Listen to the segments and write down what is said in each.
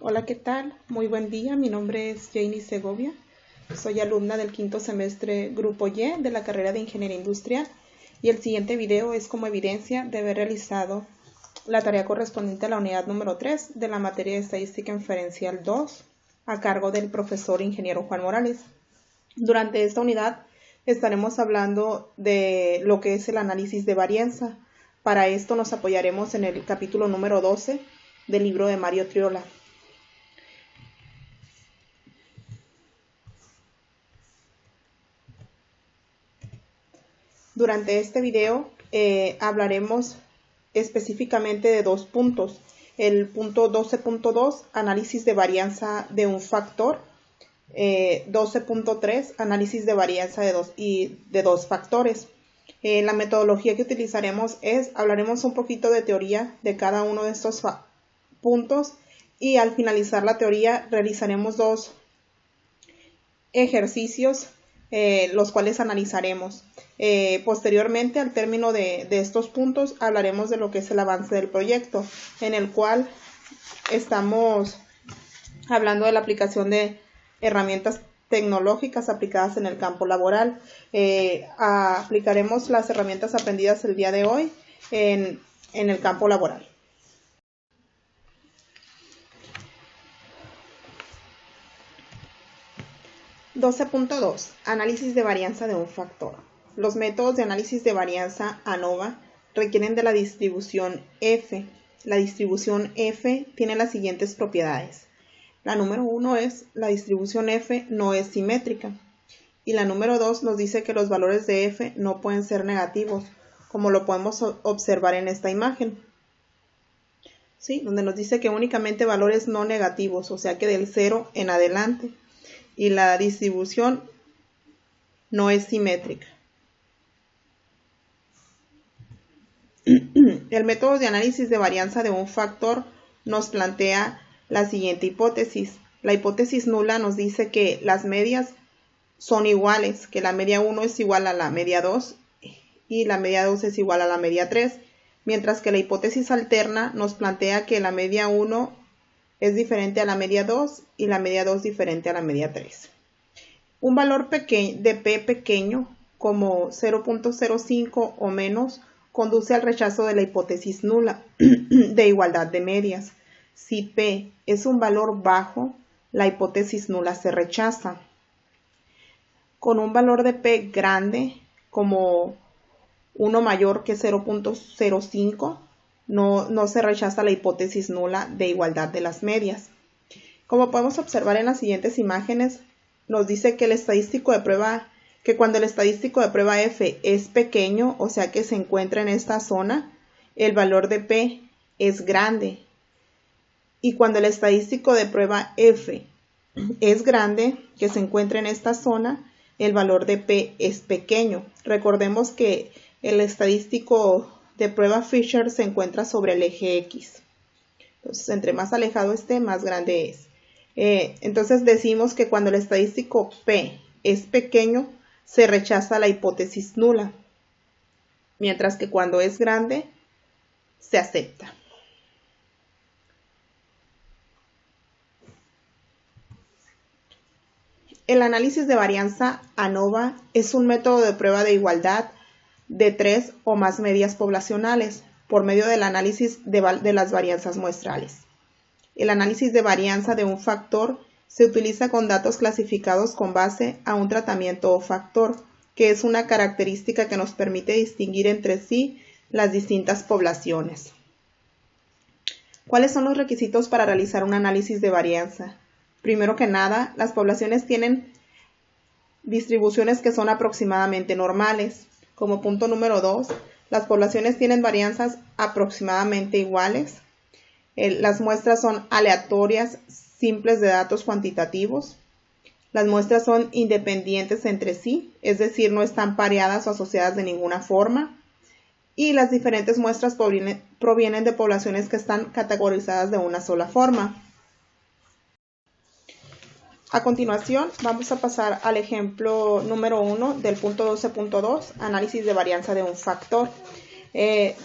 Hola, ¿qué tal? Muy buen día, mi nombre es Janie Segovia. Soy alumna del quinto semestre Grupo Y de la carrera de Ingeniería Industrial y el siguiente video es como evidencia de haber realizado la tarea correspondiente a la unidad número 3 de la materia de Estadística Inferencial 2 a cargo del profesor ingeniero Juan Morales. Durante esta unidad estaremos hablando de lo que es el análisis de varianza. Para esto nos apoyaremos en el capítulo número 12 del libro de Mario Triola. Durante este video hablaremos específicamente de dos puntos. El punto 12.2, análisis de varianza de un factor. 12.3, análisis de varianza de dos factores. La metodología que utilizaremos hablaremos un poquito de teoría de cada uno de estos puntos y al finalizar la teoría realizaremos dos ejercicios los cuales analizaremos. Posteriormente, al término de estos puntos, hablaremos de lo que es el avance del proyecto, en el cual estamos hablando de la aplicación de herramientas tecnológicas aplicadas en el campo laboral. Aplicaremos las herramientas aprendidas el día de hoy en el campo laboral. (12.2) Análisis de varianza de un factor. Los métodos de análisis de varianza ANOVA requieren de la distribución F. La distribución F tiene las siguientes propiedades. La número 1 es la distribución F no es simétrica. Y la número 2 nos dice que los valores de F no pueden ser negativos, como lo podemos observar en esta imagen. ¿Sí? Donde nos dice que únicamente valores no negativos, o sea que del 0 en adelante. Y la distribución no es simétrica. El método de análisis de varianza de un factor nos plantea la siguiente hipótesis. La hipótesis nula nos dice que las medias son iguales, que la media 1 es igual a la media 2 y la media 2 es igual a la media 3, mientras que la hipótesis alterna nos plantea que la media 1 es diferente a la media 2 y la media 2 diferente a la media 3. Un valor de P pequeño, como 0.05 o menos, conduce al rechazo de la hipótesis nula de igualdad de medias. Si P es un valor bajo, la hipótesis nula se rechaza. Con un valor de P grande, como 1 mayor que 0.05, no se rechaza la hipótesis nula de igualdad de las medias. Como podemos observar en las siguientes imágenes, nos dice que cuando el estadístico de prueba F es pequeño, o sea que se encuentra en esta zona, el valor de P es grande. Y cuando el estadístico de prueba F es grande, que se encuentra en esta zona, el valor de P es pequeño. Recordemos que el estadístico de prueba Fisher se encuentra sobre el eje X. Entonces, entre más alejado esté, más grande es. Entonces decimos que cuando el estadístico P es pequeño, se rechaza la hipótesis nula, mientras que cuando es grande, se acepta. El análisis de varianza ANOVA es un método de prueba de igualdad de 3 o más medias poblacionales por medio del análisis de las varianzas muestrales. El análisis de varianza de un factor se utiliza con datos clasificados con base a un tratamiento o factor, que es una característica que nos permite distinguir entre sí las distintas poblaciones. ¿Cuáles son los requisitos para realizar un análisis de varianza? Primero que nada, las poblaciones tienen distribuciones que son aproximadamente normales. Como punto número 2, las poblaciones tienen varianzas aproximadamente iguales. Las muestras son aleatorias, simples de datos cuantitativos. Las muestras son independientes entre sí, es decir, no están pareadas o asociadas de ninguna forma. Y las diferentes muestras provienen de poblaciones que están categorizadas de una sola forma. A continuación, vamos a pasar al ejemplo número 1 del punto 12.2, análisis de varianza de un factor.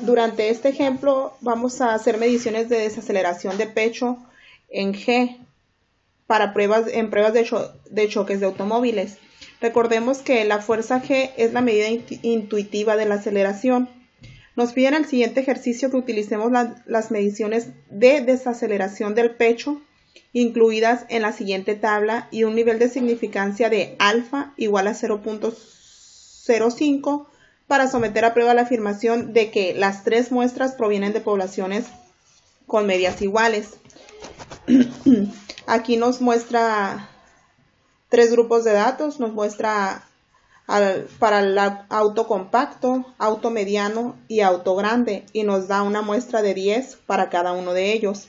Durante este ejemplo vamos a hacer mediciones de desaceleración de pecho en G para en pruebas de choques de automóviles. Recordemos que la fuerza G es la medida intuitiva de la aceleración. Nos piden el siguiente ejercicio que utilicemos las mediciones de desaceleración del pecho incluidas en la siguiente tabla y un nivel de significancia de alfa igual a 0.05 para someter a prueba la afirmación de que las tres muestras provienen de poblaciones con medias iguales. Aquí nos muestra tres grupos de datos, nos muestra para el auto compacto, auto mediano y auto grande y nos da una muestra de 10 para cada uno de ellos.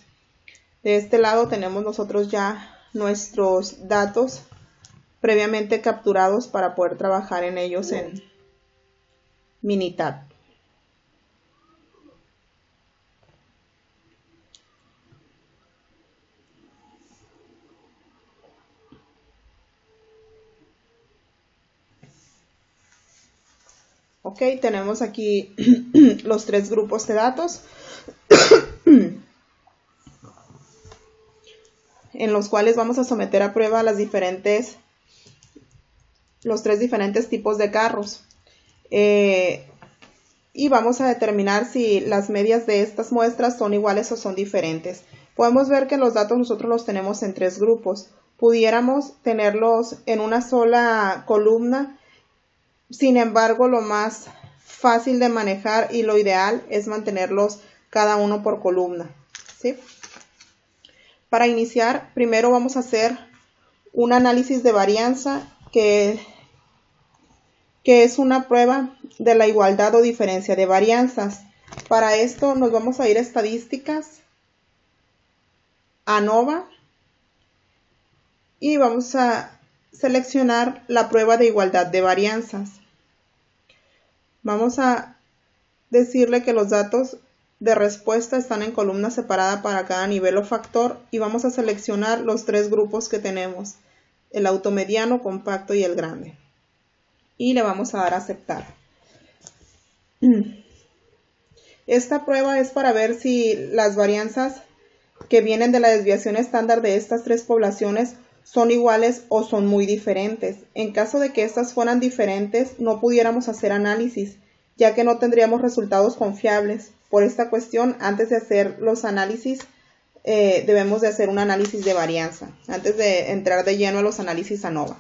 De este lado tenemos nosotros ya nuestros datos previamente capturados para poder trabajar en ellos en Minitab. Ok, tenemos aquí los tres grupos de datos en los cuales vamos a someter a prueba los tres diferentes tipos de carros. Y vamos a determinar si las medias de estas muestras son iguales o son diferentes. Podemos ver que los datos nosotros los tenemos en tres grupos. Pudiéramos tenerlos en una sola columna. Sin embargo, lo más fácil de manejar y lo ideal es mantenerlos cada uno por columna, ¿sí? Para iniciar, primero vamos a hacer un análisis de varianza que es una prueba de la igualdad o diferencia de varianzas. Para esto nos vamos a ir a estadísticas, ANOVA, y vamos a seleccionar la prueba de igualdad de varianzas. Vamos a decirle que los datos de respuesta están en columna separada para cada nivel o factor y vamos a seleccionar los tres grupos que tenemos, el auto mediano, compacto y el grande. Y le vamos a dar a aceptar. Esta prueba es para ver si las varianzas que vienen de la desviación estándar de estas tres poblaciones son iguales o son muy diferentes. En caso de que estas fueran diferentes, no pudiéramos hacer análisis, ya que no tendríamos resultados confiables. Por esta cuestión, antes de hacer los análisis, debemos de hacer un análisis de varianza, antes de entrar de lleno a los análisis ANOVA.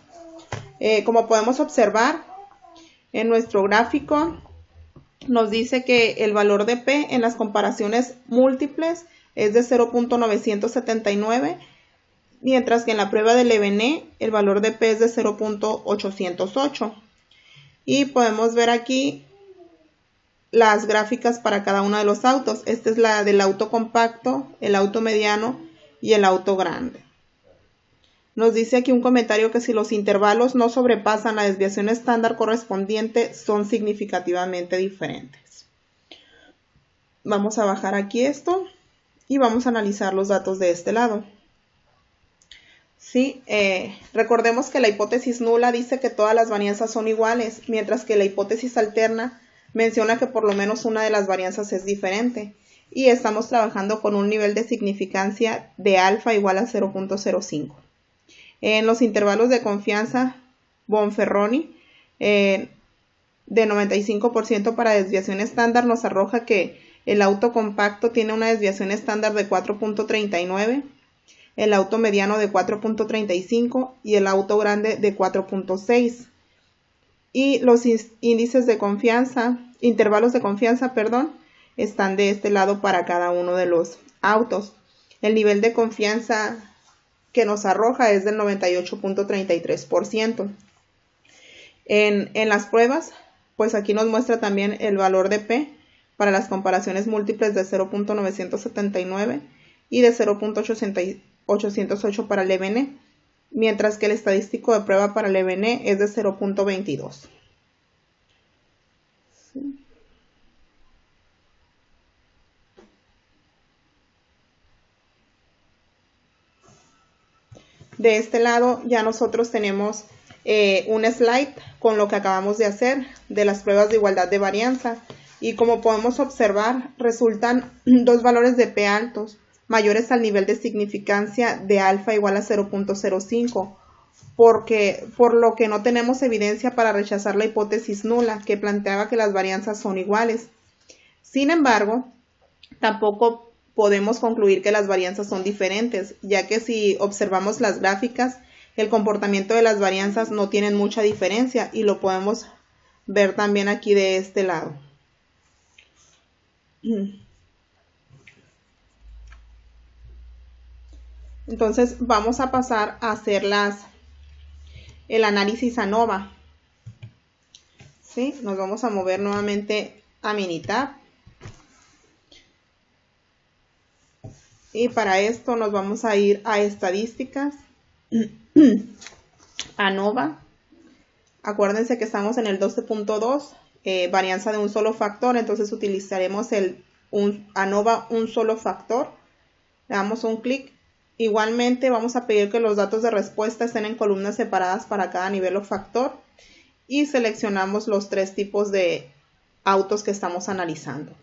Como podemos observar, en nuestro gráfico nos dice que el valor de P en las comparaciones múltiples es de 0.979, mientras que en la prueba del EBNE el valor de P es de 0.808. Y podemos ver aquí las gráficas para cada uno de los autos. Esta es la del auto compacto, el auto mediano y el auto grande. Nos dice aquí un comentario que si los intervalos no sobrepasan la desviación estándar correspondiente, son significativamente diferentes. Vamos a bajar aquí esto y vamos a analizar los datos de este lado. Sí, recordemos que la hipótesis nula dice que todas las varianzas son iguales, mientras que la hipótesis alterna menciona que por lo menos una de las varianzas es diferente. Y estamos trabajando con un nivel de significancia de alfa igual a 0.05. En los intervalos de confianza Bonferroni de 95% para desviación estándar nos arroja que el auto compacto tiene una desviación estándar de 4.39, el auto mediano de 4.35 y el auto grande de 4.6. Y los índices de confianza, intervalos de confianza, están de este lado para cada uno de los autos. El nivel de confianza que nos arroja es del 98.33%. En las pruebas, pues aquí nos muestra también el valor de P para las comparaciones múltiples de 0.979 y de 0.808 para el EBNE, mientras que el estadístico de prueba para el EBNE es de 0.22. ¿Sí? De este lado ya nosotros tenemos un slide con lo que acabamos de hacer de las pruebas de igualdad de varianza y como podemos observar resultan dos valores de P altos, mayores al nivel de significancia de alfa igual a 0.05, por lo que no tenemos evidencia para rechazar la hipótesis nula que planteaba que las varianzas son iguales. Sin embargo, tampoco podemos concluir que las varianzas son diferentes, ya que si observamos las gráficas, el comportamiento de las varianzas no tienen mucha diferencia y lo podemos ver también aquí de este lado. Entonces vamos a pasar a hacer el análisis ANOVA. ¿Sí? Nos vamos a mover nuevamente a Minitab. Y para esto nos vamos a ir a estadísticas, ANOVA. Acuérdense que estamos en el 12.2, varianza de un solo factor, entonces utilizaremos ANOVA un solo factor. Le damos un clic. Igualmente vamos a pedir que los datos de respuesta estén en columnas separadas para cada nivel o factor y seleccionamos los 3 tipos de autos que estamos analizando.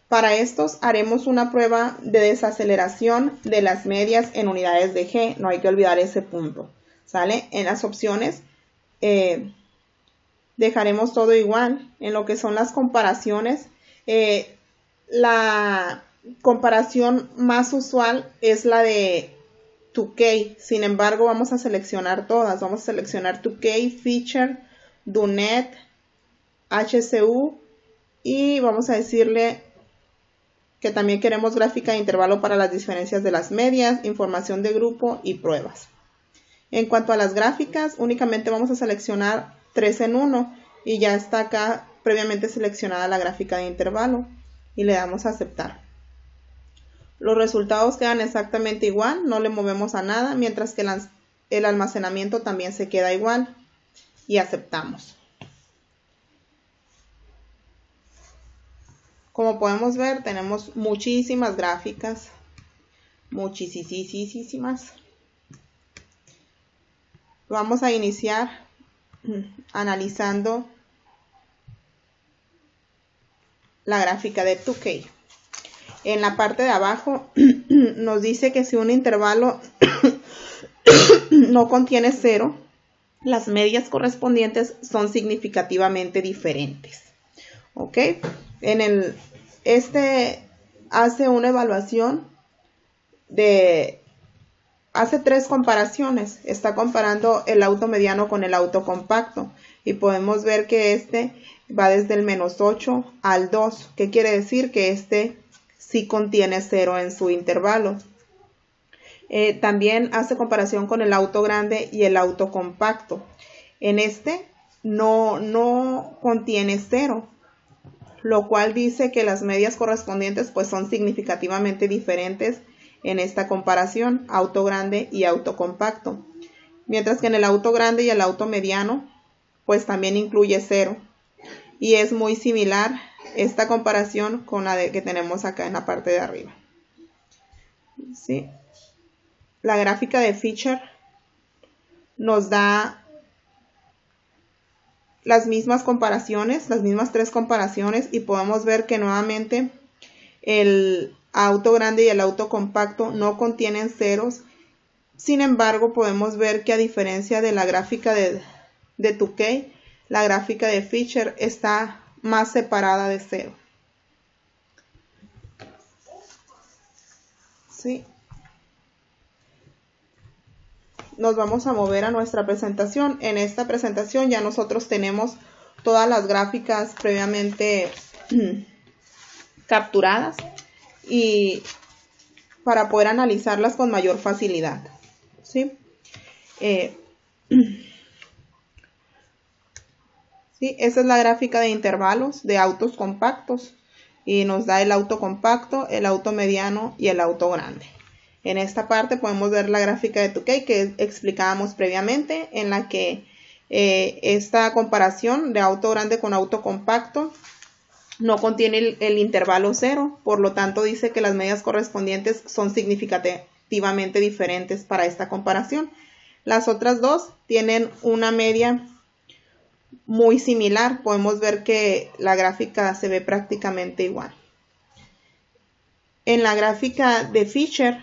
Para estos haremos una prueba de desaceleración de las medias en unidades de G. No hay que olvidar ese punto. ¿Sale? En las opciones dejaremos todo igual. En lo que son las comparaciones, la comparación más usual es la de 2K. Sin embargo, vamos a seleccionar todas. Vamos a seleccionar 2K, Feature, DoNet, HCU y vamos a decirle que también queremos gráfica de intervalo para las diferencias de las medias, información de grupo y pruebas. En cuanto a las gráficas, únicamente vamos a seleccionar 3 en 1 y ya está acá previamente seleccionada la gráfica de intervalo y le damos a aceptar. Los resultados quedan exactamente igual, no le movemos a nada, mientras que el almacenamiento también se queda igual y aceptamos. Como podemos ver, tenemos muchísimas gráficas, muchísimas. Vamos a iniciar analizando la gráfica de 2K. En la parte de abajo nos dice que si un intervalo no contiene 0, las medias correspondientes son significativamente diferentes. ¿Ok? Este hace una evaluación hace 3 comparaciones. Está comparando el auto mediano con el auto compacto. Y podemos ver que este va desde el -8 al 2. ¿Qué quiere decir? Que este sí contiene 0 en su intervalo. También hace comparación con el auto grande y el auto compacto. En este no contiene 0. Lo cual dice que las medias correspondientes pues son significativamente diferentes en esta comparación, auto grande y auto compacto. Mientras que en el auto grande y el auto mediano pues también incluye 0. Y es muy similar esta comparación con la que tenemos acá en la parte de arriba. ¿Sí? La gráfica de Feature nos da las mismas comparaciones, las mismas 3 comparaciones y podemos ver que nuevamente el auto grande y el auto compacto no contienen ceros. Sin embargo, podemos ver que a diferencia de la gráfica de 2K, la gráfica de Feature está más separada de 0. ¿Sí? Nos vamos a mover a nuestra presentación. En esta presentación ya nosotros tenemos todas las gráficas previamente capturadas y para poder analizarlas con mayor facilidad. ¿Sí? ¿Sí? Esa es la gráfica de intervalos de autos compactos y nos da el auto compacto, el auto mediano y el auto grande. En esta parte podemos ver la gráfica de 2K que explicábamos previamente, en la que esta comparación de auto grande con auto compacto no contiene el intervalo 0, por lo tanto dice que las medias correspondientes son significativamente diferentes para esta comparación. Las otras dos tienen una media muy similar. Podemos ver que la gráfica se ve prácticamente igual. En la gráfica de Fisher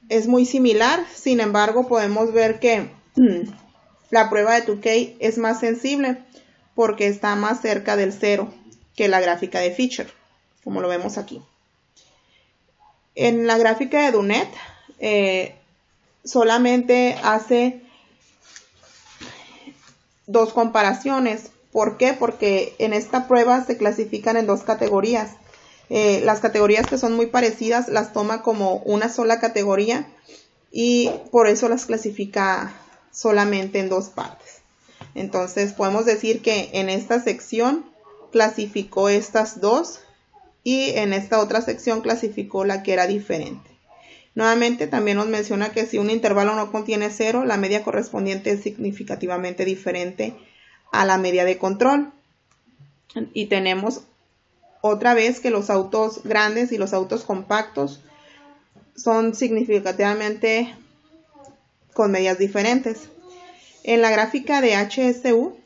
es muy similar, sin embargo podemos ver que la prueba de Tukey es más sensible porque está más cerca del 0 que la gráfica de Fisher, como lo vemos aquí. En la gráfica de Dunet solamente hace dos comparaciones. ¿Por qué? Porque en esta prueba se clasifican en dos categorías. Las categorías que son muy parecidas las toma como una sola categoría y por eso las clasifica solamente en dos partes. Entonces podemos decir que en esta sección clasificó estas dos y en esta otra sección clasificó la que era diferente. Nuevamente también nos menciona que si un intervalo no contiene 0, la media correspondiente es significativamente diferente a la media de control. Y tenemos otra vez que los autos grandes y los autos compactos son significativamente con medias diferentes. En la gráfica de HSU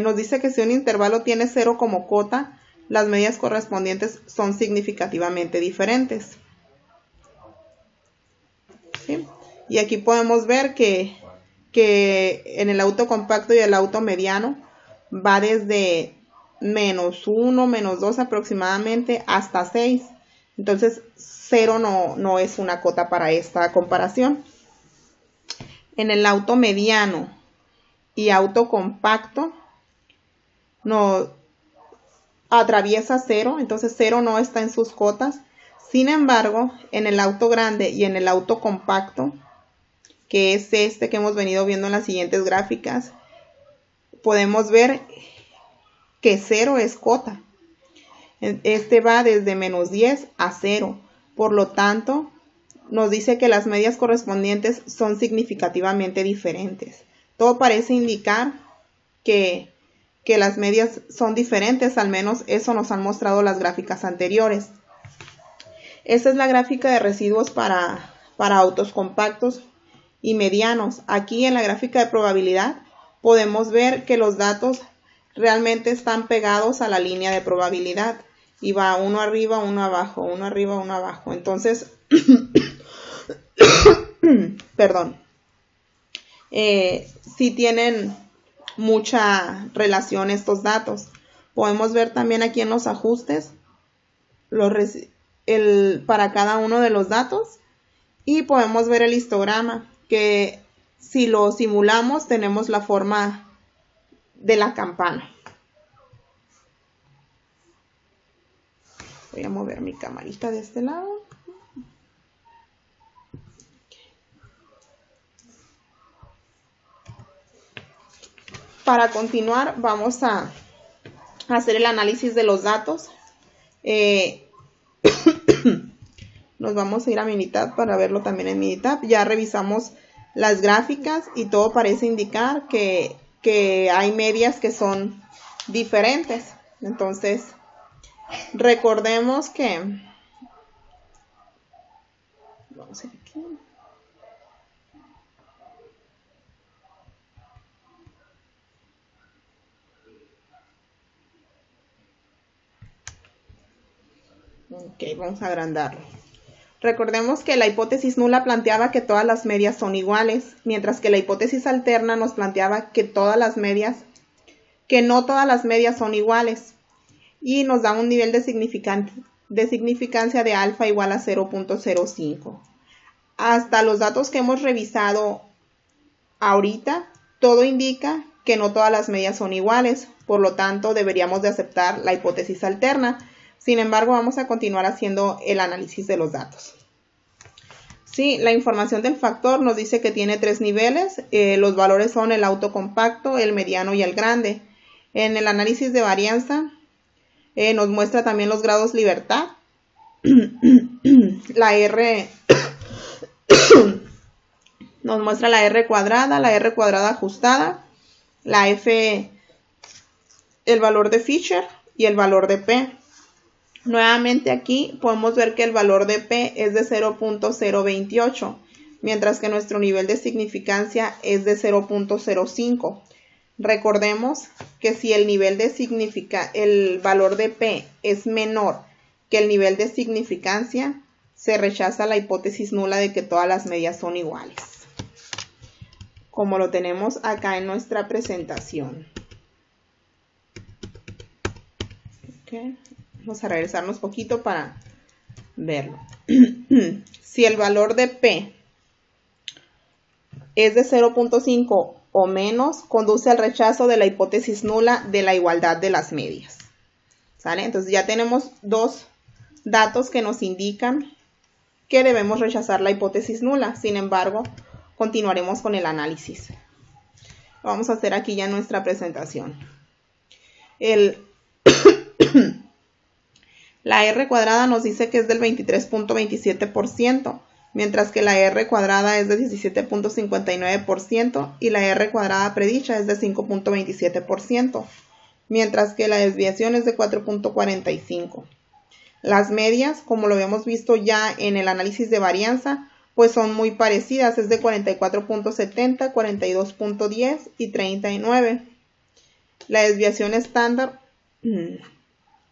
nos dice que si un intervalo tiene 0 como cota, las medias correspondientes son significativamente diferentes. ¿Sí? Y aquí podemos ver que en el auto compacto y el auto mediano va desde -1, -2 aproximadamente hasta 6. Entonces 0 no es una cota para esta comparación. En el auto mediano y auto compacto no atraviesa 0, entonces 0 no está en sus cotas. Sin embargo, en el auto grande y en el auto compacto, que es este que hemos venido viendo en las siguientes gráficas, podemos ver que 0 es cota. Este va desde -10 a 0. Por lo tanto, nos dice que las medias correspondientes son significativamente diferentes. Todo parece indicar que las medias son diferentes, al menos eso nos han mostrado las gráficas anteriores. Esta es la gráfica de residuos para autos compactos y medianos. Aquí en la gráfica de probabilidad podemos ver que los datos realmente están pegados a la línea de probabilidad y va uno arriba, uno abajo, uno arriba, uno abajo. Entonces, perdón, sí tienen mucha relación estos datos. Podemos ver también aquí en los ajustes para cada uno de los datos y podemos ver el histograma, que si lo simulamos tenemos la forma de la campana. Voy a mover mi camarita de este lado. Para continuar vamos a hacer el análisis de los datos. Nos vamos a ir a Minitab para verlo también en Minitab. Ya revisamos las gráficas y todo parece indicar que hay medias que son diferentes. Entonces, recordemos que... Vamos a ir aquí. Ok, vamos a agrandarlo. Recordemos que la hipótesis nula planteaba que todas las medias son iguales, mientras que la hipótesis alterna nos planteaba que no todas las medias son iguales y nos da un nivel de significancia de alfa igual a 0.05. Hasta los datos que hemos revisado ahorita, todo indica que no todas las medias son iguales, por lo tanto deberíamos de aceptar la hipótesis alterna. Sin embargo, vamos a continuar haciendo el análisis de los datos. Sí, la información del factor nos dice que tiene 3 niveles. Los valores son el auto compacto, el mediano y el grande. En el análisis de varianza nos muestra también los grados libertad. La R nos muestra la R cuadrada ajustada, la F, el valor de Fisher y el valor de P. Nuevamente aquí podemos ver que el valor de P es de 0.028, mientras que nuestro nivel de significancia es de 0.05. Recordemos que si el nivel de el valor de P es menor que el nivel de significancia, se rechaza la hipótesis nula de que todas las medias son iguales, como lo tenemos acá en nuestra presentación. Okay. Vamos a regresarnos poquito para verlo. Si el valor de P es de 0.5 o menos, conduce al rechazo de la hipótesis nula de la igualdad de las medias. ¿Sale? Entonces ya tenemos dos datos que nos indican que debemos rechazar la hipótesis nula. Sin embargo, continuaremos con el análisis. Lo vamos a hacer aquí ya en nuestra presentación. La R cuadrada nos dice que es del 23.27%, mientras que la R cuadrada es de 17.59% y la R cuadrada predicha es de 5.27%, mientras que la desviación es de 4.45%. Las medias, como lo habíamos visto ya en el análisis de varianza, pues son muy parecidas, es de 44.70, 42.10 y 39. La desviación estándar,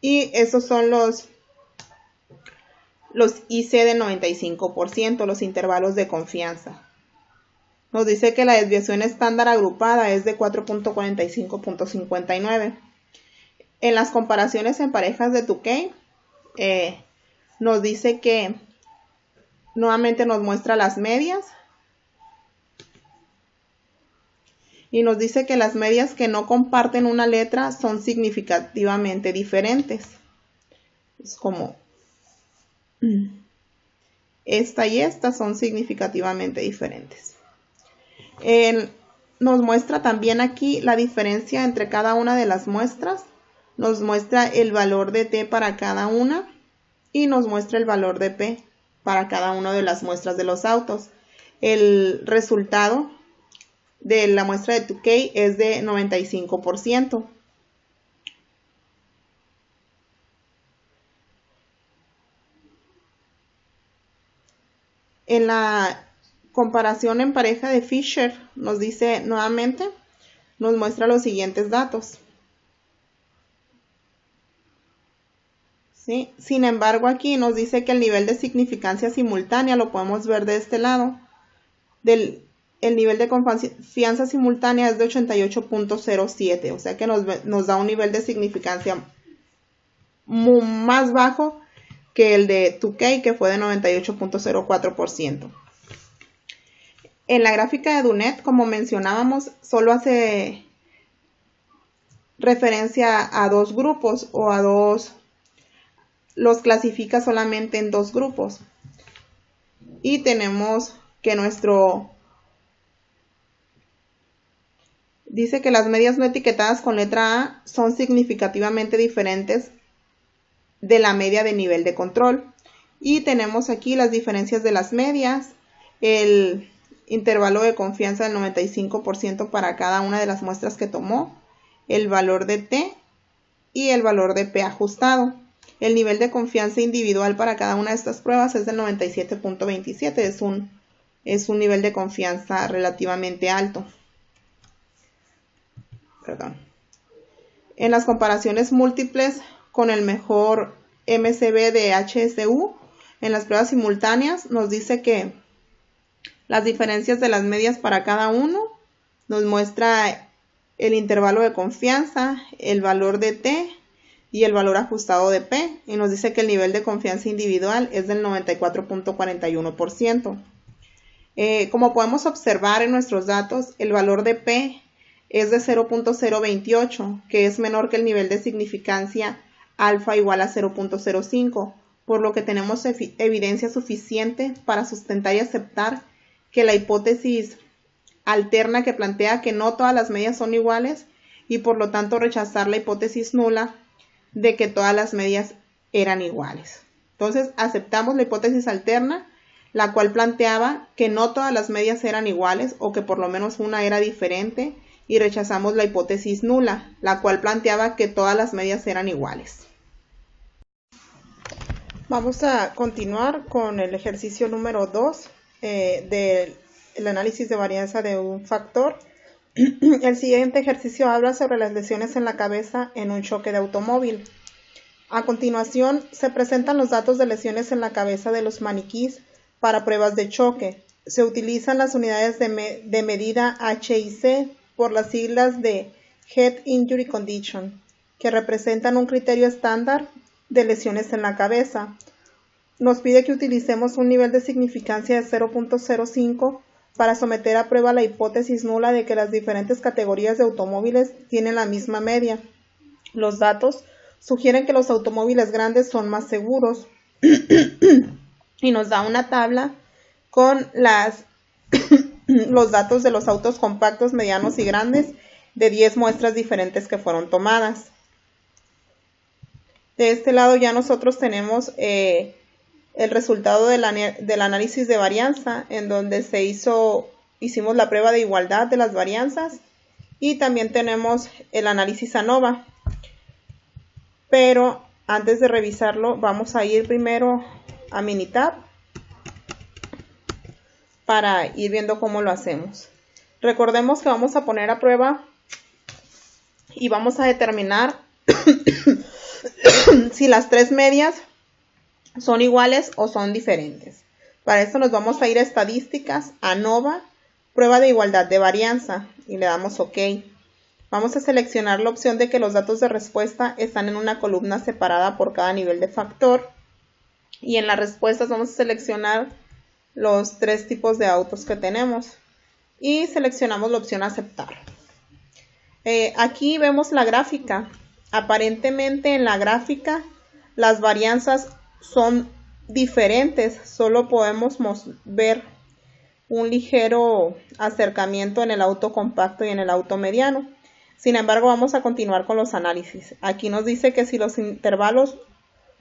y esos son los IC de 95%, los intervalos de confianza. Nos dice que la desviación estándar agrupada es de 4.45.59. En las comparaciones en parejas de Tukey, nos dice que nuevamente nos muestra las medias y nos dice que las medias que no comparten una letra son significativamente diferentes. Es como esta y esta son significativamente diferentes. Nos muestra también aquí la diferencia entre cada una de las muestras. Nos muestra el valor de T para cada una y nos muestra el valor de P para cada una de las muestras de los autos. El resultado de la muestra de Tukey es de 95%. En la comparación en pareja de Fisher nos dice nuevamente, nos muestra los siguientes datos. ¿Sí? Sin embargo, aquí nos dice que el nivel de significancia simultánea lo podemos ver de este lado. El nivel de confianza simultánea es de 88.07, o sea que nos da un nivel de significancia más bajo que el de Tukey, que fue de 98.04%. En la gráfica de Dunet, como mencionábamos, solo hace referencia a dos grupos o a dos, los clasifica solamente en dos grupos. Y tenemos que dice que las medias no etiquetadas con letra A son significativamente diferentes de la media de nivel de control. Y tenemos aquí las diferencias de las medias, el intervalo de confianza del 95% para cada una de las muestras que tomó, el valor de T y el valor de P ajustado. El nivel de confianza individual para cada una de estas pruebas es del 97.27, es un nivel de confianza relativamente alto. En las comparaciones múltiples con el mejor MCB de HSU, en las pruebas simultáneas nos dice que las diferencias de las medias para cada uno nos muestra el intervalo de confianza, el valor de T y el valor ajustado de P, y nos dice que el nivel de confianza individual es del 94.41%. Como podemos observar en nuestros datos, el valor de P es de 0.028, que es menor que el nivel de significancia alfa igual a 0.05, por lo que tenemos evidencia suficiente para sustentar y aceptar que la hipótesis alterna que plantea que no todas las medias son iguales y por lo tanto rechazar la hipótesis nula de que todas las medias eran iguales. Entonces aceptamos la hipótesis alterna, la cual planteaba que no todas las medias eran iguales o que por lo menos una era diferente, y rechazamos la hipótesis nula, la cual planteaba que todas las medias eran iguales. Vamos a continuar con el ejercicio número 2. del análisis de varianza de un factor. El siguiente ejercicio habla sobre las lesiones en la cabeza en un choque de automóvil. A continuación, se presentan los datos de lesiones en la cabeza de los maniquís para pruebas de choque. Se utilizan las unidades de medida H y C por las siglas de Head Injury Condition, que representan un criterio estándar de lesiones en la cabeza. Nos pide que utilicemos un nivel de significancia de 0.05 para someter a prueba la hipótesis nula de que las diferentes categorías de automóviles tienen la misma media. Los datos sugieren que los automóviles grandes son más seguros y nos da una tabla con los datos de los autos compactos, medianos y grandes de 10 muestras diferentes que fueron tomadas. De este lado ya nosotros tenemos el resultado del análisis de varianza, en donde hicimos la prueba de igualdad de las varianzas, y también tenemos el análisis ANOVA. Pero antes de revisarlo, vamos a ir primero a Minitab para ir viendo cómo lo hacemos. Recordemos que vamos a poner a prueba y vamos a determinar si las tres medias son iguales o son diferentes. Para esto nos vamos a ir a estadísticas, ANOVA, prueba de igualdad de varianza, y le damos OK. Vamos a seleccionar la opción de que los datos de respuesta están en una columna separada por cada nivel de factor, y en las respuestas vamos a seleccionar los tres tipos de autos que tenemos y seleccionamos la opción aceptar. Aquí vemos la gráfica. Aparentemente en la gráfica las varianzas son diferentes, solo podemos ver un ligero acercamiento en el auto compacto y en el auto mediano. Sin embargo, vamos a continuar con los análisis. Aquí nos dice que si los intervalos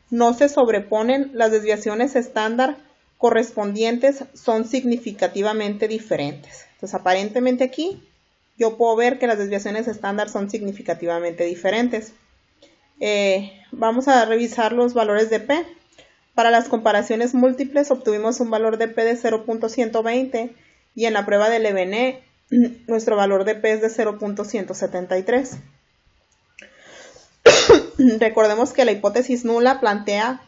no se sobreponen, las desviaciones estándar correspondientes son significativamente diferentes. Entonces, aparentemente aquí yo puedo ver que las desviaciones estándar son significativamente diferentes. Vamos a revisar los valores de P. Para las comparaciones múltiples obtuvimos un valor de P de 0.120 y en la prueba de Levené nuestro valor de P es de 0.173. Recordemos que la hipótesis nula plantea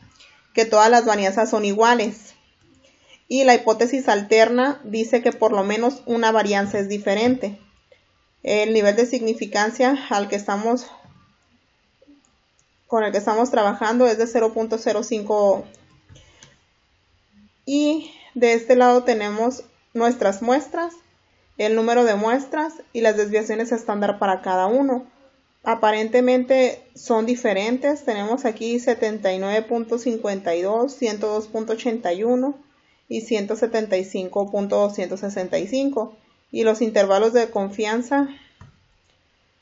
que todas las varianzas son iguales y la hipótesis alterna dice que por lo menos una varianza es diferente. El nivel de significancia con el que estamos trabajando es de 0.05 y de este lado tenemos nuestras muestras, el número de muestras y las desviaciones estándar para cada uno. Aparentemente son diferentes. Tenemos aquí 79.52, 102.81 y 175.265 y los intervalos de confianza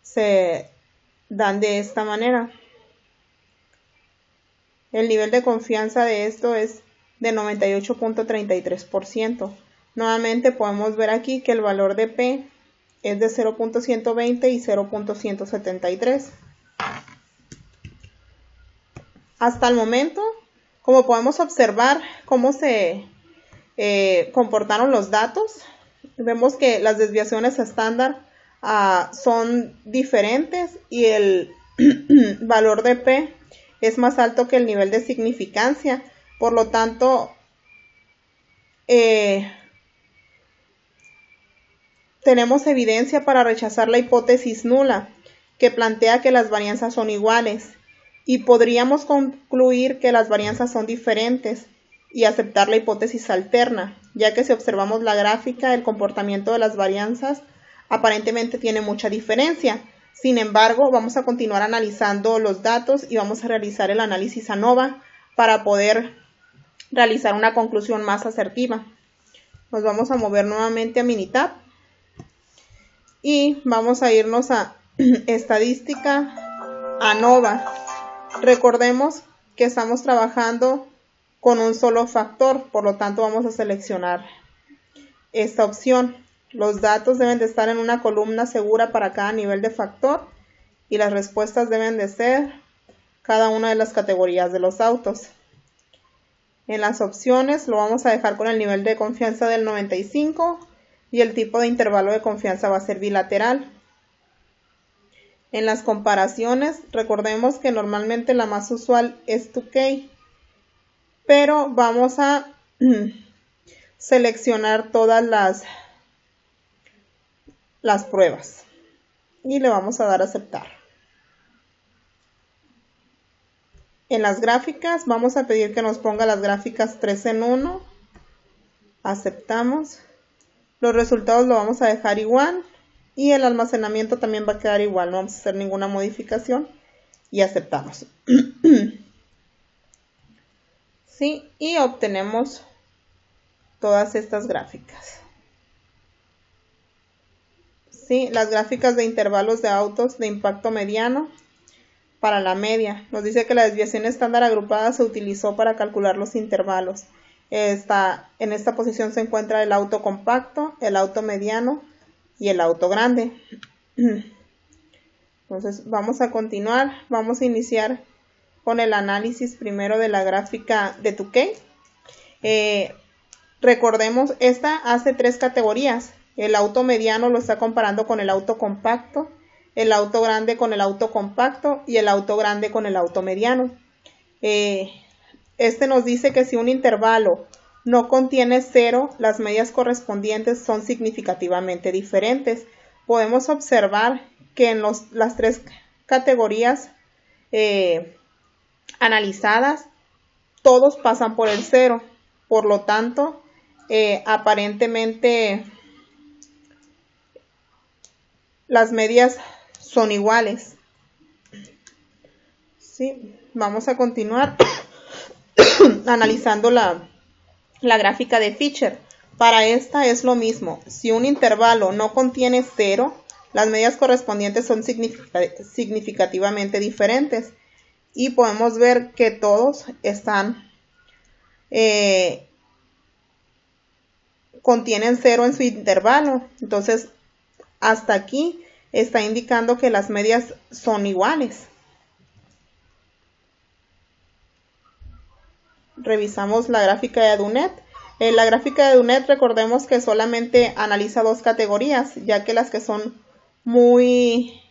se dan de esta manera. El nivel de confianza de esto es de 98.33%. Nuevamente podemos ver aquí que el valor de P es de 0.120 y 0.173. Hasta el momento, como podemos observar cómo se comportaron los datos, vemos que las desviaciones estándar son diferentes y el valor de P es más alto que el nivel de significancia. Por lo tanto, tenemos evidencia para rechazar la hipótesis nula, que plantea que las varianzas son iguales, y podríamos concluir que las varianzas son diferentes y aceptar la hipótesis alterna, ya que si observamos la gráfica, el comportamiento de las varianzas aparentemente tiene mucha diferencia. Sin embargo, vamos a continuar analizando los datos y vamos a realizar el análisis ANOVA para poder realizar una conclusión más asertiva. Nos vamos a mover nuevamente a Minitab y vamos a irnos a estadística ANOVA. Recordemos que estamos trabajando con un solo factor, por lo tanto vamos a seleccionar esta opción. Los datos deben de estar en una columna segura para cada nivel de factor y las respuestas deben de ser cada una de las categorías de los autos. En las opciones lo vamos a dejar con el nivel de confianza del 95 y el tipo de intervalo de confianza va a ser bilateral. En las comparaciones, recordemos que normalmente la más usual es 2K, pero vamos a seleccionar todas las pruebas y le vamos a dar a aceptar. En las gráficas vamos a pedir que nos ponga las gráficas 3 en 1. Aceptamos. Los resultados lo vamos a dejar igual y el almacenamiento también va a quedar igual. No vamos a hacer ninguna modificación y aceptamos. Sí, y obtenemos todas estas gráficas. Sí, las gráficas de intervalos de autos de impacto mediano para la media. Nos dice que la desviación estándar agrupada se utilizó para calcular los intervalos. En esta posición se encuentra el auto compacto, el auto mediano y el auto grande. Entonces vamos a continuar. Vamos a iniciar con el análisis primero de la gráfica de 2K. Recordemos, esta hace 3 categorías. El auto mediano lo está comparando con el auto compacto, el auto grande con el auto compacto y el auto grande con el auto mediano. Este nos dice que si un intervalo no contiene 0, las medias correspondientes son significativamente diferentes. Podemos observar que en las 3 categorías analizadas, todos pasan por el 0. Por lo tanto, aparentemente las medias son iguales. ¿Sí? Vamos a continuar analizando la gráfica de Fisher. Para esta es lo mismo. Si un intervalo no contiene 0, las medias correspondientes son significativamente diferentes. Y podemos ver que todos contienen 0 en su intervalo. Entonces, hasta aquí está indicando que las medias son iguales. Revisamos la gráfica de Dunet. En la gráfica de Dunet recordemos que solamente analiza 2 categorías, ya que las que son muy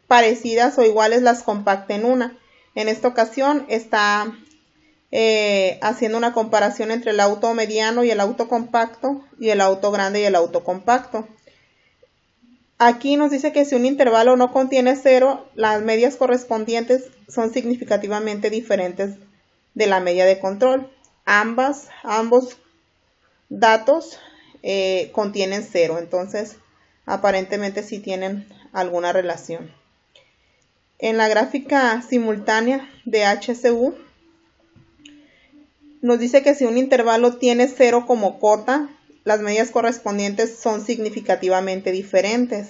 parecidas o iguales las compacta en una. En esta ocasión está haciendo una comparación entre el auto mediano y el auto compacto y el auto grande y el auto compacto. Aquí nos dice que si un intervalo no contiene 0, las medias correspondientes son significativamente diferentes de la media de control. Ambos datos contienen 0, entonces aparentemente sí tienen alguna relación. En la gráfica simultánea de HCU nos dice que si un intervalo tiene 0 como cota, las medias correspondientes son significativamente diferentes.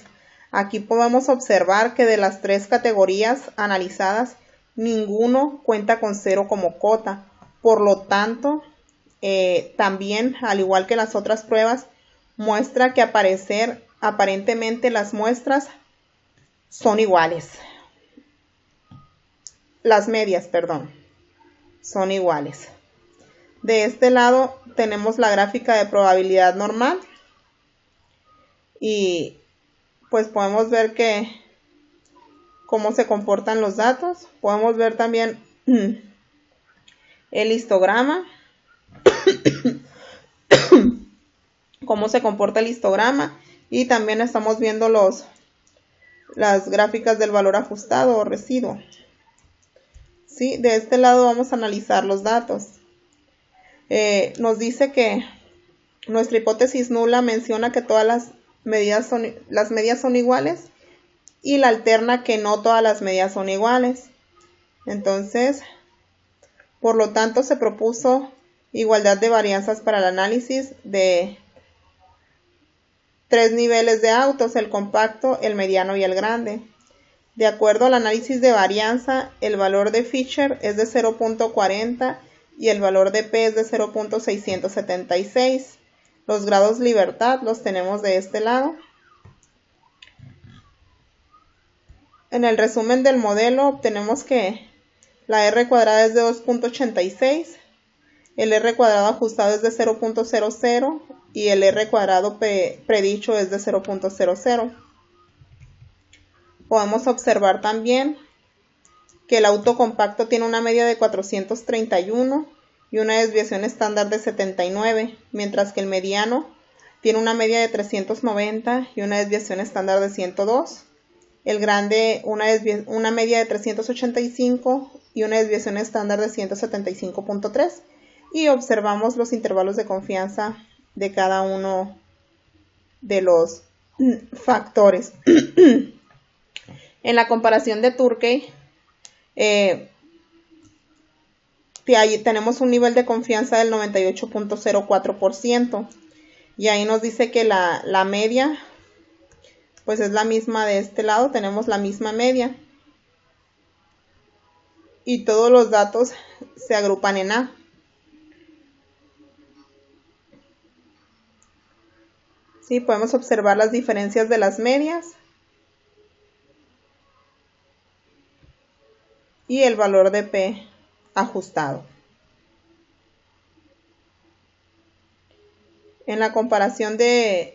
Aquí podemos observar que de las 3 categorías analizadas, ninguno cuenta con 0 como cota. Por lo tanto, también, al igual que las otras pruebas, muestra que aparentemente las muestras son iguales. Las medias, perdón, son iguales. De este lado tenemos la gráfica de probabilidad normal y pues podemos ver que cómo se comportan los datos. Podemos ver también el histograma, cómo se comporta el histograma, y también estamos viendo las gráficas del valor ajustado o residuo. ¿Sí? De este lado vamos a analizar los datos. Nos dice que nuestra hipótesis nula menciona que todas las medias son iguales, y la alterna que no todas las medias son iguales. Entonces, por lo tanto, se propuso igualdad de varianzas para el análisis de 3 niveles de autos: el compacto, el mediano y el grande. De acuerdo al análisis de varianza, el valor de Fisher es de 0.40 y el valor de P es de 0.676. Los grados libertad los tenemos de este lado. En el resumen del modelo obtenemos que la R cuadrada es de 2.86, el R cuadrado ajustado es de 0.00 y el R cuadrado predicho es de 0.00. Podemos observar también que el auto compacto tiene una media de 431 y una desviación estándar de 79, mientras que el mediano tiene una media de 390 y una desviación estándar de 102. El grande una media de 385 y una desviación estándar de 175.3. Y observamos los intervalos de confianza de cada uno de los factores. En la comparación de Turkey, ahí tenemos un nivel de confianza del 98.04%. Y ahí nos dice que la media, pues es la misma de este lado, tenemos la misma media. Y todos los datos se agrupan en A. Sí, podemos observar las diferencias de las medias y el valor de P ajustado. En la comparación en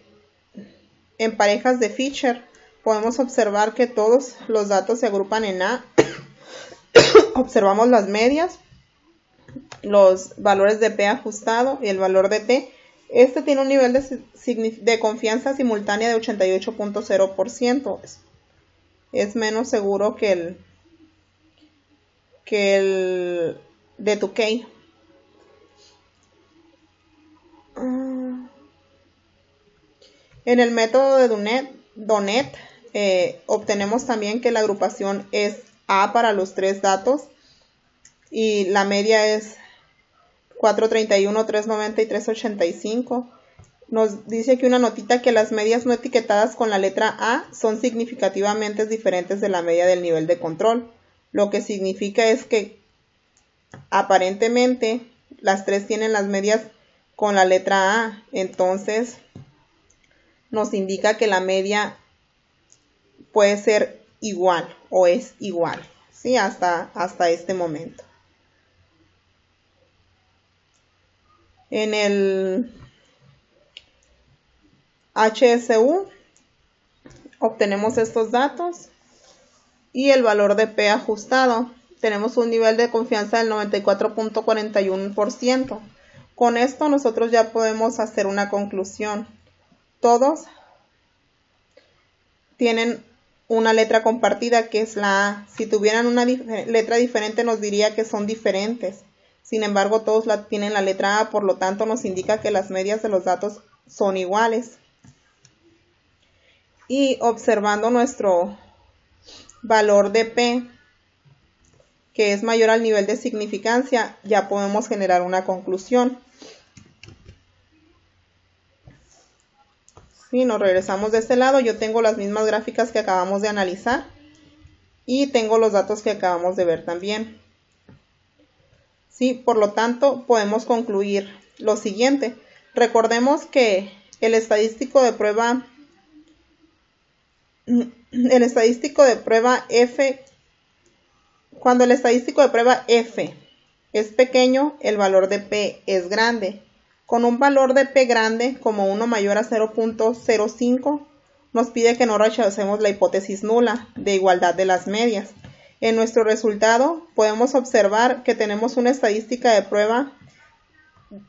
parejas de Fisher, podemos observar que todos los datos se agrupan en A. Observamos las medias, los valores de P ajustado y el valor de T. Este tiene un nivel de confianza simultánea de 88.0%. Es menos seguro que el de Tukey. En el método de Donet obtenemos también que la agrupación es A para los tres datos y la media es 431, 390 y 385. Nos dice aquí una notita que las medias no etiquetadas con la letra A son significativamente diferentes de la media del nivel de control. Lo que significa es que aparentemente las tres tienen las medias con la letra A. Entonces nos indica que la media puede ser igual o es igual, ¿sí? Hasta este momento. En el HSU obtenemos estos datos y el valor de P ajustado. Tenemos un nivel de confianza del 94.41%. Con esto nosotros ya podemos hacer una conclusión. Todos tienen una letra compartida que es la A. Si tuvieran una letra diferente nos diría que son diferentes. Sin embargo, todos tienen la letra A, por lo tanto nos indica que las medias de los datos son iguales. Y observando nuestro valor de P, que es mayor al nivel de significancia, ya podemos generar una conclusión. Sí, nos regresamos de este lado. Yo tengo las mismas gráficas que acabamos de analizar y tengo los datos que acabamos de ver también. Sí, por lo tanto, podemos concluir lo siguiente. Recordemos que el estadístico de prueba F, cuando el estadístico de prueba F es pequeño, el valor de P es grande. Con un valor de P grande, como 1 mayor a 0.05, nos pide que no rechacemos la hipótesis nula de igualdad de las medias. En nuestro resultado podemos observar que tenemos una estadística de prueba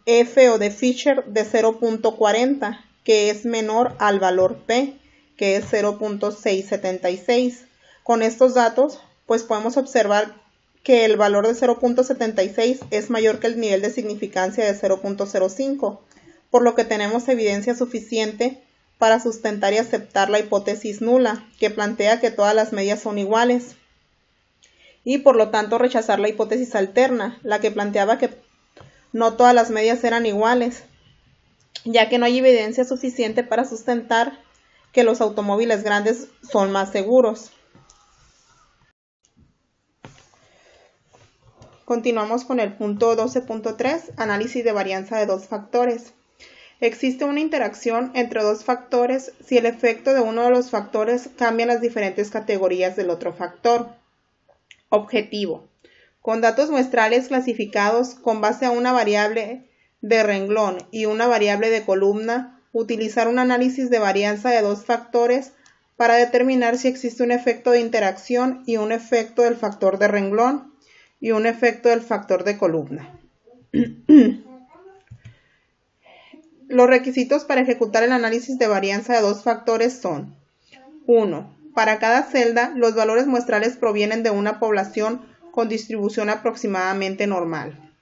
F o de Fisher de 0.40, que es menor al valor P, que es 0.676. Con estos datos, pues podemos observar que el valor de 0.76 es mayor que el nivel de significancia de 0.05, por lo que tenemos evidencia suficiente para sustentar y aceptar la hipótesis nula, que plantea que todas las medias son iguales, y por lo tanto rechazar la hipótesis alterna, la que planteaba que no todas las medias eran iguales, ya que no hay evidencia suficiente para sustentar que los automóviles grandes son más seguros. Continuamos con el punto 12.3, análisis de varianza de dos factores. Existe una interacción entre dos factores si el efecto de uno de los factores cambia las diferentes categorías del otro factor. Objetivo. Con datos muestrales clasificados con base a una variable de renglón y una variable de columna, utilizar un análisis de varianza de dos factores para determinar si existe un efecto de interacción y un efecto del factor de renglón y un efecto del factor de columna. Los requisitos para ejecutar el análisis de varianza de dos factores son: 1. Para cada celda, los valores muestrales provienen de una población con distribución aproximadamente normal.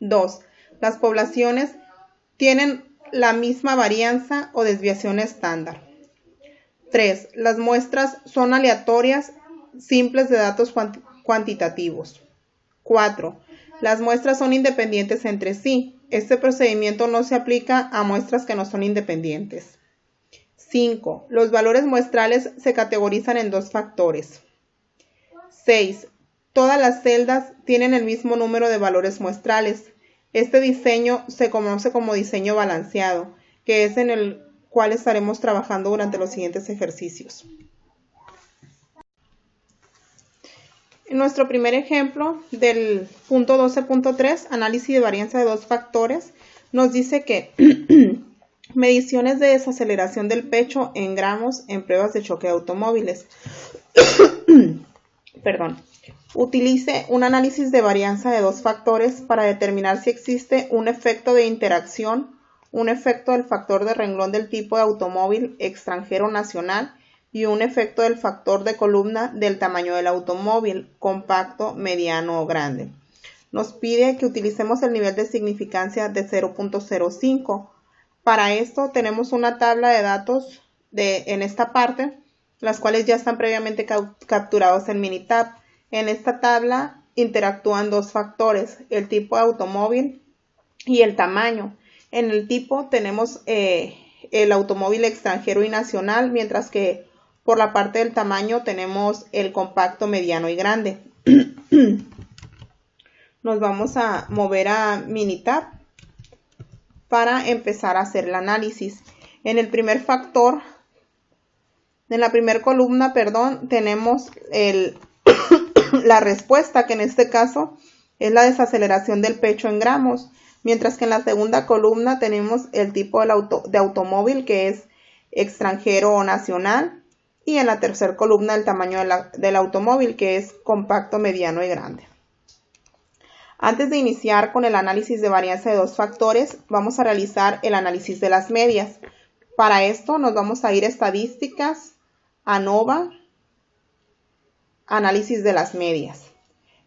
2. Las poblaciones tienen la misma varianza o desviación estándar. 3. Las muestras son aleatorias, simples de datos cuantitativos. 4. Las muestras son independientes entre sí. Este procedimiento no se aplica a muestras que no son independientes. 5. Los valores muestrales se categorizan en dos factores. 6. Todas las celdas tienen el mismo número de valores muestrales. Este diseño se conoce como diseño balanceado, que es en el cual estaremos trabajando durante los siguientes ejercicios. En nuestro primer ejemplo del punto 12.3, análisis de varianza de dos factores, nos dice que mediciones de desaceleración del pecho en gramos en pruebas de choque de automóviles. Utilice un análisis de varianza de dos factores para determinar si existe un efecto de interacción, un efecto del factor de renglón del tipo de automóvil extranjero o nacional y un efecto del factor de columna del tamaño del automóvil, compacto, mediano o grande. Nos pide que utilicemos el nivel de significancia de 0.05. Para esto tenemos una tabla de datos en esta parte, las cuales ya están previamente capturados en Minitab. En esta tabla interactúan dos factores, el tipo de automóvil y el tamaño. En el tipo tenemos el automóvil extranjero y nacional, mientras que por la parte del tamaño tenemos el compacto, mediano y grande. Nos vamos a mover a Minitab para empezar a hacer el análisis. En el primer factor, en la primera columna, tenemos la respuesta, que en este caso es la desaceleración del pecho en gramos, mientras que en la segunda columna tenemos el tipo de automóvil, que es extranjero o nacional, y en la tercera columna el tamaño del automóvil, que es compacto, mediano y grande. Antes de iniciar con el análisis de varianza de dos factores, vamos a realizar el análisis de las medias. Para esto nos vamos a ir a estadísticas, ANOVA, análisis de las medias.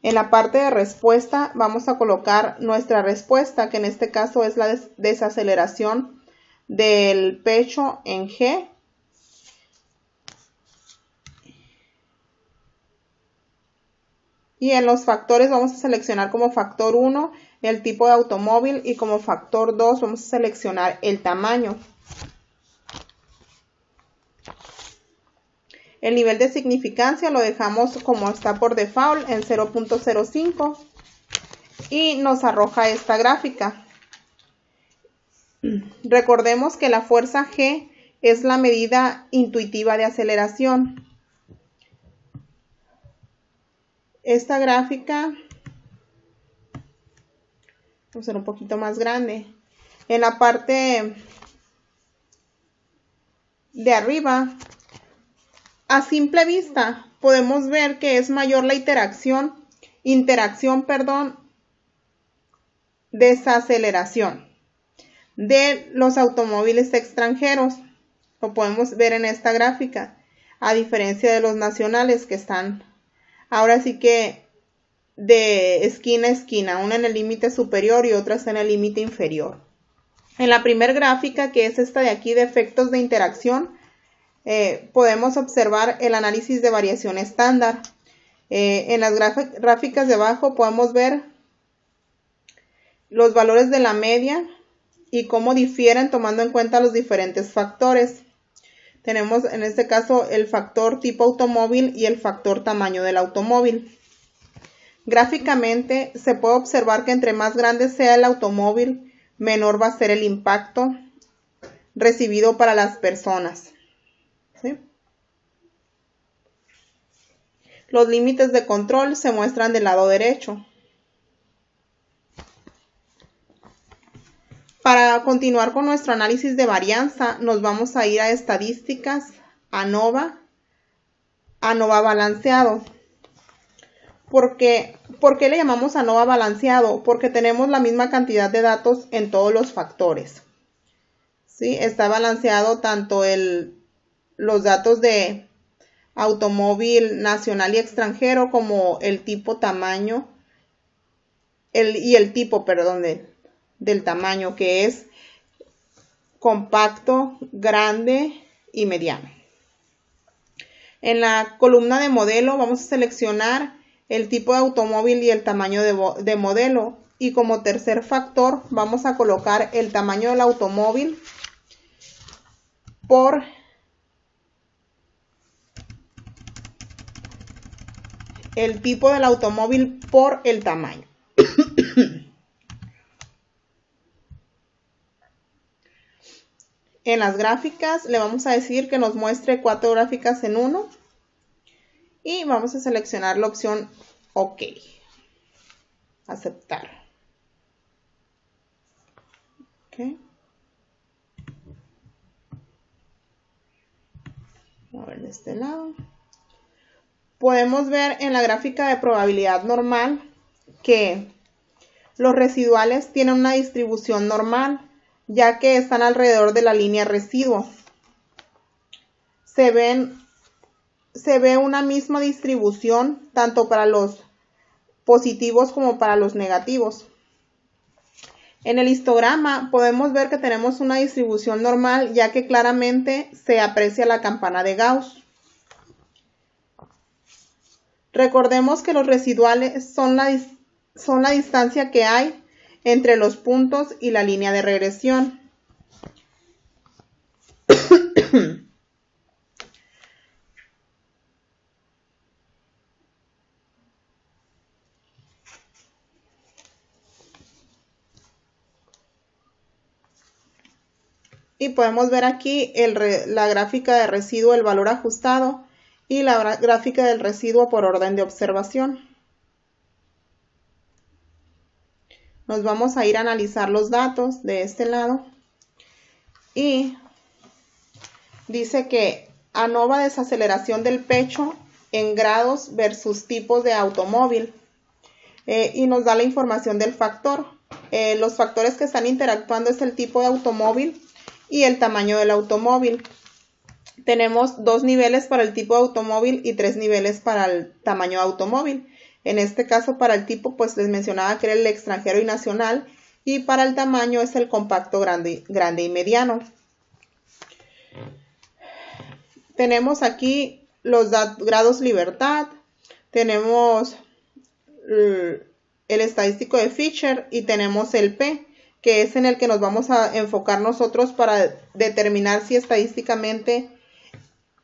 En la parte de respuesta vamos a colocar nuestra respuesta, que en este caso es la desaceleración del pecho en G. Y en los factores vamos a seleccionar como factor 1 el tipo de automóvil y como factor 2 vamos a seleccionar el tamaño. El nivel de significancia lo dejamos como está por default en 0.05 y nos arroja esta gráfica. Recordemos que la fuerza G es la medida intuitiva de aceleración. Esta gráfica, vamos a hacer un poquito más grande. En la parte de arriba, a simple vista, podemos ver que es mayor la desaceleración de los automóviles extranjeros. Lo podemos ver en esta gráfica, a diferencia de los nacionales que están ahora sí que de esquina a esquina, una en el límite superior y otra en el límite inferior. En la primera gráfica, que es esta de aquí de efectos de interacción, podemos observar el análisis de variación estándar. En las gráficas de abajo podemos ver los valores de la media y cómo difieren tomando en cuenta los diferentes factores. Tenemos en este caso el factor tipo automóvil y el factor tamaño del automóvil. Gráficamente se puede observar que entre más grande sea el automóvil, menor va a ser el impacto recibido para las personas. ¿Sí? Los límites de control se muestran del lado derecho. Para continuar con nuestro análisis de varianza, nos vamos a ir a estadísticas, ANOVA balanceado. ¿Por qué le llamamos ANOVA balanceado? Porque tenemos la misma cantidad de datos en todos los factores. ¿Sí? Está balanceado tanto los datos de automóvil nacional y extranjero como el tipo, tamaño, el tipo, perdón, del tamaño, que es compacto, grande y mediano. En la columna de modelo vamos a seleccionar el tipo de automóvil y el tamaño de modelo, y como tercer factor vamos a colocar el tamaño del automóvil por el tipo del automóvil por el tamaño. En las gráficas le vamos a decir que nos muestre 4 gráficas en uno y vamos a seleccionar la opción OK. Aceptar. Okay. A ver de este lado. Podemos ver en la gráfica de probabilidad normal que los residuales tienen una distribución normal, ya que están alrededor de la línea residuo. Se ve una misma distribución tanto para los positivos como para los negativos. En el histograma podemos ver que tenemos una distribución normal, ya que claramente se aprecia la campana de Gauss. Recordemos que los residuales son la distancia que hay entre los puntos y la línea de regresión. Y podemos ver aquí la gráfica de residuo, el valor ajustado, y la gráfica del residuo por orden de observación. Nos vamos a ir a analizar los datos de este lado. Y dice que ANOVA desaceleración del pecho en grados versus tipos de automóvil. Y nos da la información del factor. Los factores que están interactuando es el tipo de automóvil y el tamaño del automóvil. Tenemos 2 niveles para el tipo de automóvil y 3 niveles para el tamaño de automóvil. En este caso, para el tipo, pues les mencionaba que era el extranjero y nacional, y para el tamaño es el compacto, grande y mediano. Tenemos aquí los grados libertad, tenemos el estadístico de Fisher y tenemos el P, que es en el que nos vamos a enfocar nosotros para determinar si estadísticamente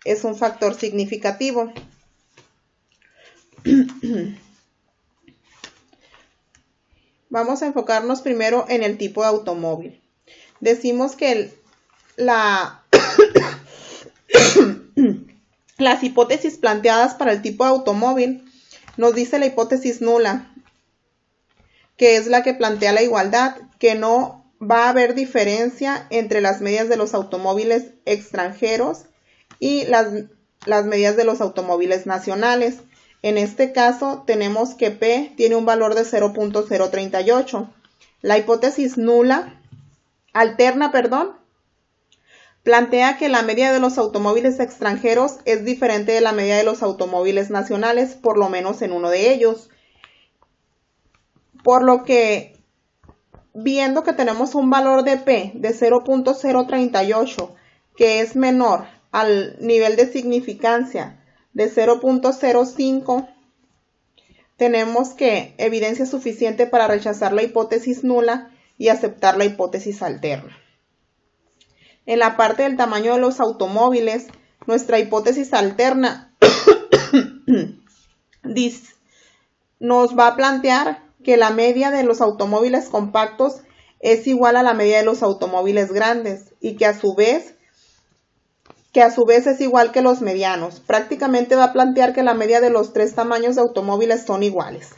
es un factor significativo. Vamos a enfocarnos primero en el tipo de automóvil. Decimos que las hipótesis planteadas para el tipo de automóvil nos dice la hipótesis nula, que es la que plantea la igualdad, que no va a haber diferencia entre las medias de los automóviles extranjeros y las medias de los automóviles nacionales. En este caso tenemos que P tiene un valor de 0.038. La hipótesis alterna, plantea que la media de los automóviles extranjeros es diferente de la media de los automóviles nacionales, por lo menos en uno de ellos. Por lo que, viendo que tenemos un valor de P de 0.038, que es menor al nivel de significancia de 0.05, tenemos que evidencia suficiente para rechazar la hipótesis nula y aceptar la hipótesis alterna. En la parte del tamaño de los automóviles, nuestra hipótesis alterna nos va a plantear que la media de los automóviles compactos es igual a la media de los automóviles grandes y que a su vez que a su vez es igual que los medianos. Prácticamente va a plantear que la media de los 3 tamaños de automóviles son iguales.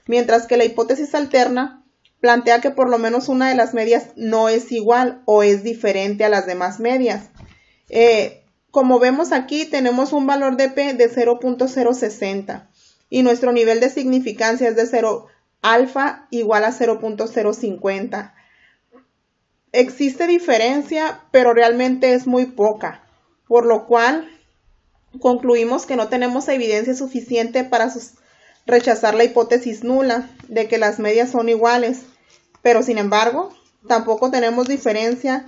Mientras que la hipótesis alterna plantea que por lo menos una de las medias no es igual o es diferente a las demás medias. Como vemos aquí, tenemos un valor de P de 0.060 y nuestro nivel de significancia es de 0 alfa igual a 0.050. Existe diferencia, pero realmente es muy poca, por lo cual concluimos que no tenemos evidencia suficiente para rechazar la hipótesis nula de que las medias son iguales, pero sin embargo, tampoco tenemos evidencia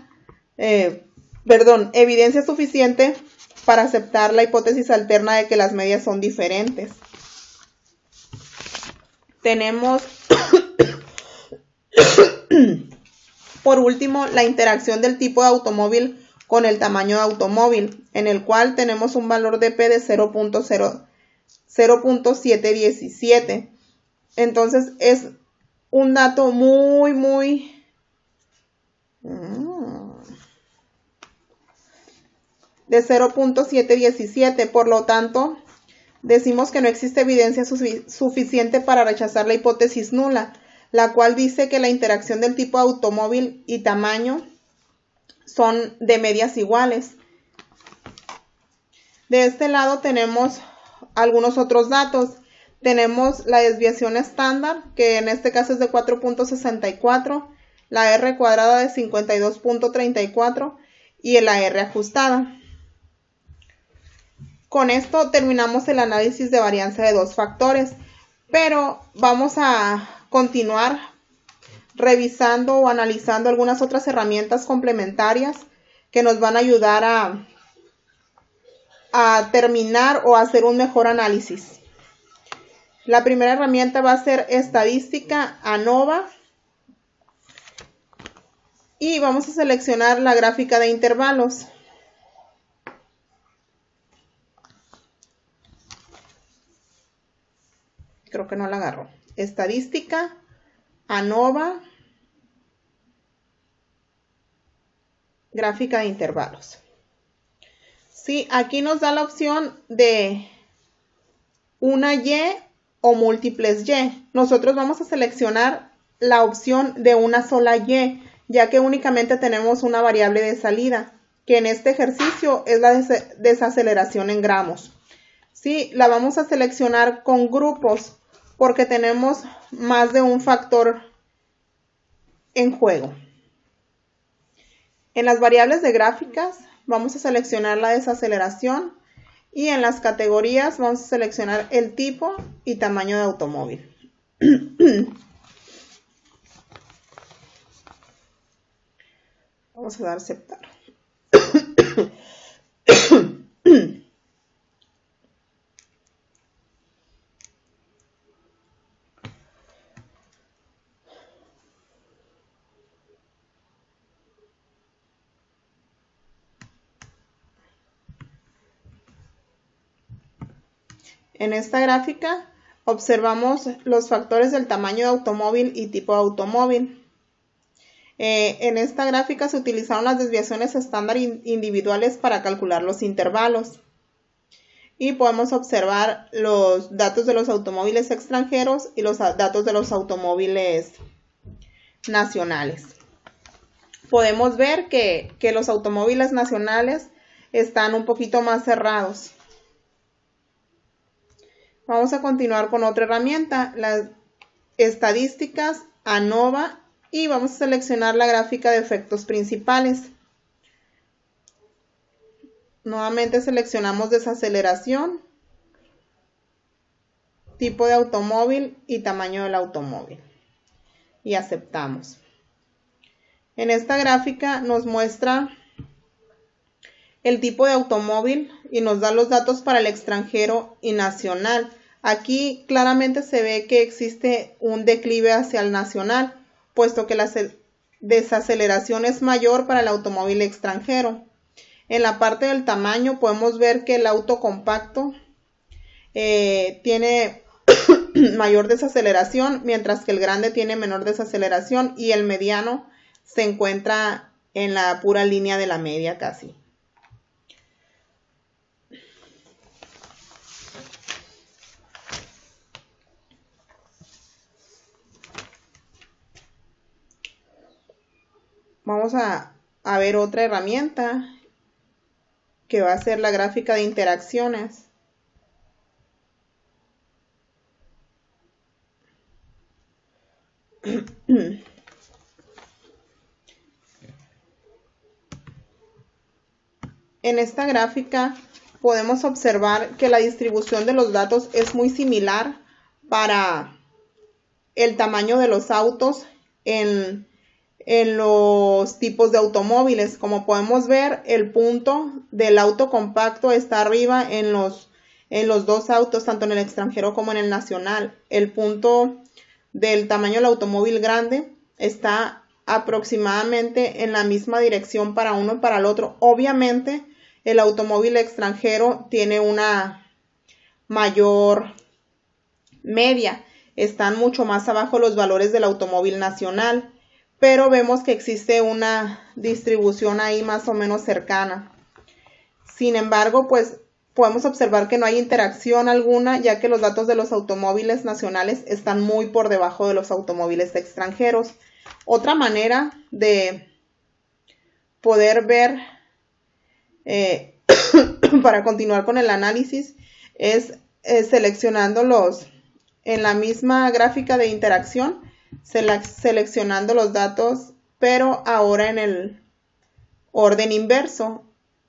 suficiente para aceptar la hipótesis alterna de que las medias son diferentes. Tenemos, por último, la interacción del tipo de automóvil con el tamaño de automóvil, en el cual tenemos un valor de P de 0.717. Entonces es un dato muy de 0.717, por lo tanto decimos que no existe evidencia suficiente para rechazar la hipótesis nula, la cual dice que la interacción del tipo de automóvil y tamaño son de medias iguales. De este lado tenemos algunos otros datos. Tenemos la desviación estándar, que en este caso es de 4.64, la R cuadrada de 52.34 y la R ajustada. Con esto terminamos el análisis de varianza de dos factores, pero vamos a continuar revisando o analizando algunas otras herramientas complementarias que nos van a ayudar a terminar o hacer un mejor análisis. La primera herramienta va a ser estadística ANOVA y vamos a seleccionar la gráfica de intervalos. Creo que no la agarro. Estadística ANOVA, gráfica de intervalos. Sí, aquí nos da la opción de una Y o múltiples Y. Nosotros vamos a seleccionar la opción de una sola Y, ya que únicamente tenemos una variable de salida, que en este ejercicio es la desaceleración en gramos. Sí, la vamos a seleccionar con grupos, porque tenemos más de un factor en juego. En las variables de gráficas vamos a seleccionar la desaceleración y en las categorías vamos a seleccionar el tipo y tamaño de automóvil. Vamos a dar a aceptar. En esta gráfica observamos los factores del tamaño de automóvil y tipo de automóvil. En esta gráfica se utilizaron las desviaciones estándar individuales para calcular los intervalos. Y podemos observar los datos de los automóviles extranjeros y los datos de los automóviles nacionales. Podemos ver que los automóviles nacionales están un poquito más cerrados. Vamos a continuar con otra herramienta, las estadísticas ANOVA, y vamos a seleccionar la gráfica de efectos principales. Nuevamente seleccionamos desaceleración, tipo de automóvil y tamaño del automóvil. Y aceptamos. En esta gráfica nos muestra el tipo de automóvil y nos da los datos para el extranjero y nacional. Aquí claramente se ve que existe un declive hacia el nacional, puesto que la desaceleración es mayor para el automóvil extranjero. En la parte del tamaño podemos ver que el auto compacto tiene mayor desaceleración, mientras que el grande tiene menor desaceleración y el mediano se encuentra en la pura línea de la media casi. vamos a ver otra herramienta que va a ser la gráfica de interacciones. En esta gráfica podemos observar que la distribución de los datos es muy similar para el tamaño de los autos en los tipos de automóviles. Como podemos ver, el punto del auto compacto está arriba en los dos autos, tanto en el extranjero como en el nacional. El punto del tamaño del automóvil grande está aproximadamente en la misma dirección para uno y para el otro. Obviamente, el automóvil extranjero tiene una mayor media. Están mucho más abajo los valores del automóvil nacional, pero vemos que existe una distribución ahí más o menos cercana. Sin embargo, pues podemos observar que no hay interacción alguna, ya que los datos de los automóviles nacionales están muy por debajo de los automóviles extranjeros. Otra manera de poder ver para continuar con el análisis es seleccionándolos en la misma gráfica de interacción, seleccionando los datos, pero ahora en el orden inverso.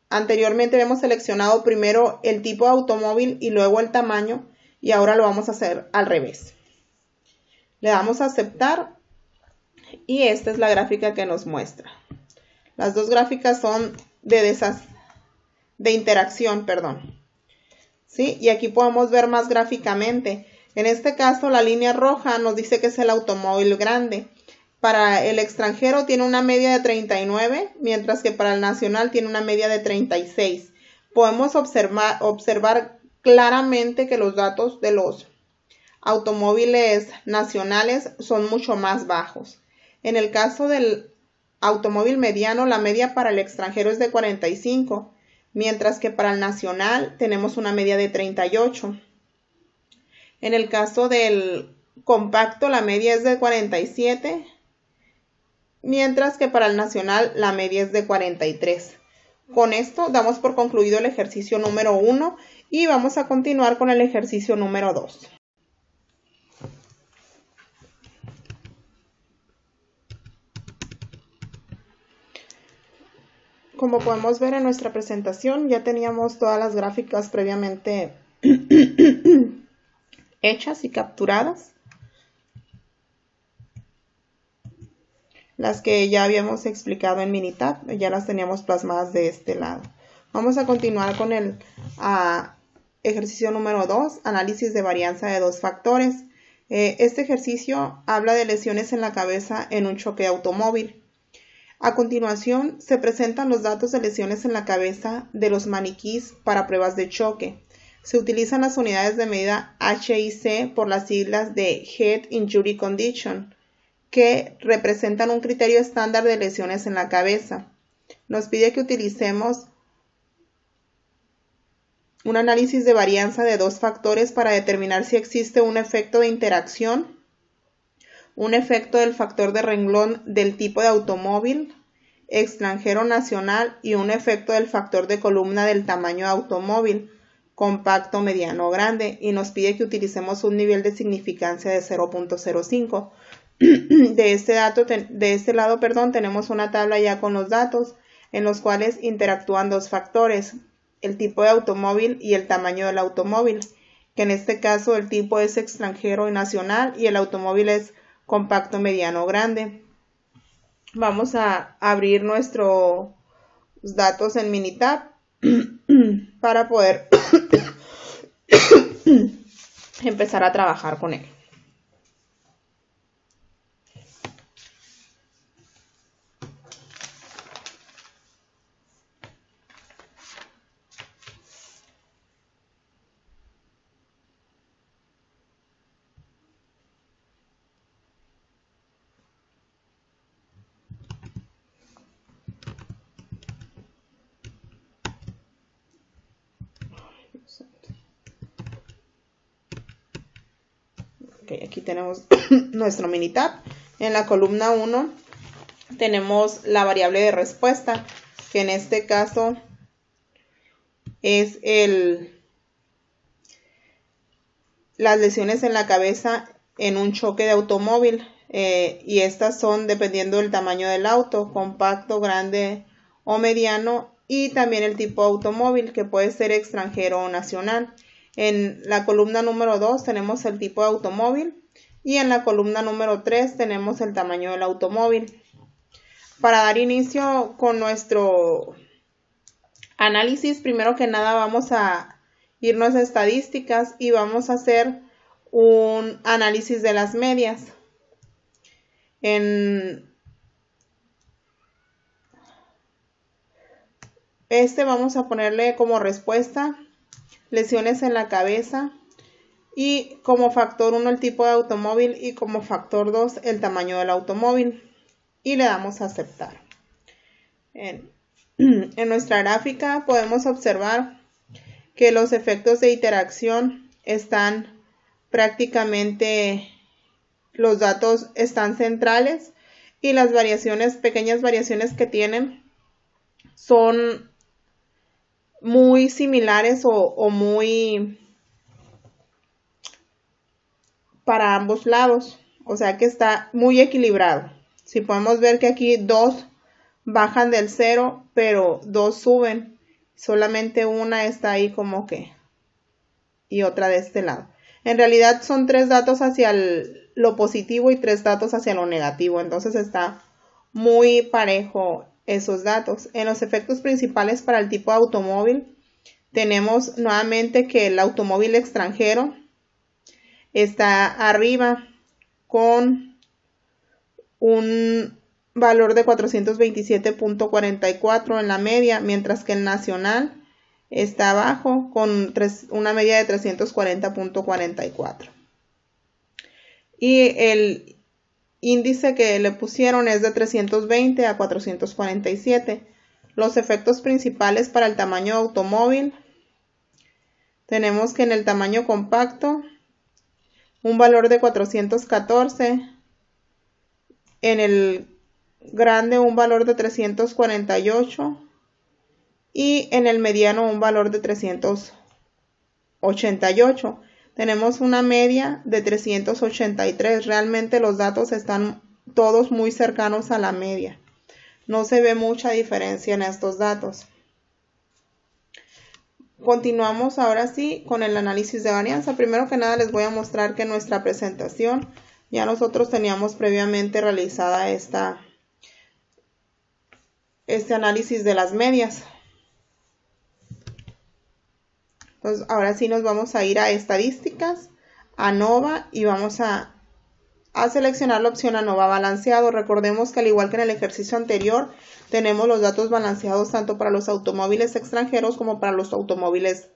Anteriormente hemos seleccionado primero el tipo de automóvil y luego el tamaño, y ahora lo vamos a hacer al revés. Le damos a aceptar y esta es la gráfica que nos muestra. Las dos gráficas son de interacción, ¿sí? Y aquí podemos ver más gráficamente. En este caso, la línea roja nos dice que es el automóvil grande. Para el extranjero tiene una media de 39, mientras que para el nacional tiene una media de 36. Podemos observar claramente que los datos de los automóviles nacionales son mucho más bajos. En el caso del automóvil mediano, la media para el extranjero es de 45, mientras que para el nacional tenemos una media de 38. En el caso del compacto, la media es de 47, mientras que para el nacional la media es de 43. Con esto damos por concluido el ejercicio número 1 y vamos a continuar con el ejercicio número 2. Como podemos ver en nuestra presentación, ya teníamos todas las gráficas previamente hechas y capturadas, las que ya habíamos explicado en Minitab, ya las teníamos plasmadas de este lado. Vamos a continuar con el ejercicio número 2, análisis de varianza de dos factores. Este ejercicio habla de lesiones en la cabeza en un choque de automóvil. A continuación, se presentan los datos de lesiones en la cabeza de los maniquís para pruebas de choque. Se utilizan las unidades de medida H y C por las siglas de Head Injury Condition, que representan un criterio estándar de lesiones en la cabeza. Nos pide que utilicemos un análisis de varianza de dos factores para determinar si existe un efecto de interacción, un efecto del factor de renglón del tipo de automóvil, extranjero nacional y un efecto del factor de columna del tamaño de automóvil, compacto, mediano o grande, y nos pide que utilicemos un nivel de significancia de 0.05. De este lado, tenemos una tabla ya con los datos en los cuales interactúan dos factores, el tipo de automóvil y el tamaño del automóvil, que en este caso el tipo es extranjero y nacional y el automóvil es compacto, mediano o grande. Vamos a abrir nuestros datos en Minitab para poder empezar a trabajar con él. Okay, aquí tenemos nuestro Minitab. En la columna 1 tenemos la variable de respuesta, que en este caso es las lesiones en la cabeza en un choque de automóvil, y estas son dependiendo del tamaño del auto, compacto, grande o mediano, y también el tipo de automóvil, que puede ser extranjero o nacional. En la columna número 2 tenemos el tipo de automóvil y en la columna número 3 tenemos el tamaño del automóvil. Para dar inicio con nuestro análisis, primero que nada vamos a irnos a estadísticas y vamos a hacer un análisis de las medias. En vamos a ponerle como respuesta lesiones en la cabeza, y como factor 1 el tipo de automóvil y como factor 2 el tamaño del automóvil, y le damos a aceptar. En nuestra gráfica podemos observar que los efectos de interacción están prácticamente, los datos están centrales, y las variaciones, pequeñas variaciones que tienen, son muy similares o muy para ambos lados, o sea que está muy equilibrado. Si podemos ver que aquí 2 bajan del 0, pero 2 suben, solamente una está ahí como que, y otra de este lado. En realidad son 3 datos hacia lo positivo y 3 datos hacia lo negativo, entonces está muy parejo esos datos. En los efectos principales para el tipo de automóvil, tenemos nuevamente que el automóvil extranjero está arriba con un valor de 427.44 en la media, mientras que el nacional está abajo con una media de 340.44. Y el índice que le pusieron es de 320 a 447. Los efectos principales para el tamaño de automóvil, tenemos que en el tamaño compacto un valor de 414, en el grande un valor de 348 y en el mediano un valor de 388. Tenemos una media de 383. Realmente los datos están todos muy cercanos a la media. No se ve mucha diferencia en estos datos. Continuamos ahora sí con el análisis de varianza. Primero que nada les voy a mostrar que en nuestra presentación ya nosotros teníamos previamente realizada este análisis de las medias. Entonces ahora sí nos vamos a ir a estadísticas, a ANOVA, y vamos a seleccionar la opción ANOVA balanceado. Recordemos que al igual que en el ejercicio anterior, tenemos los datos balanceados tanto para los automóviles extranjeros como para los automóviles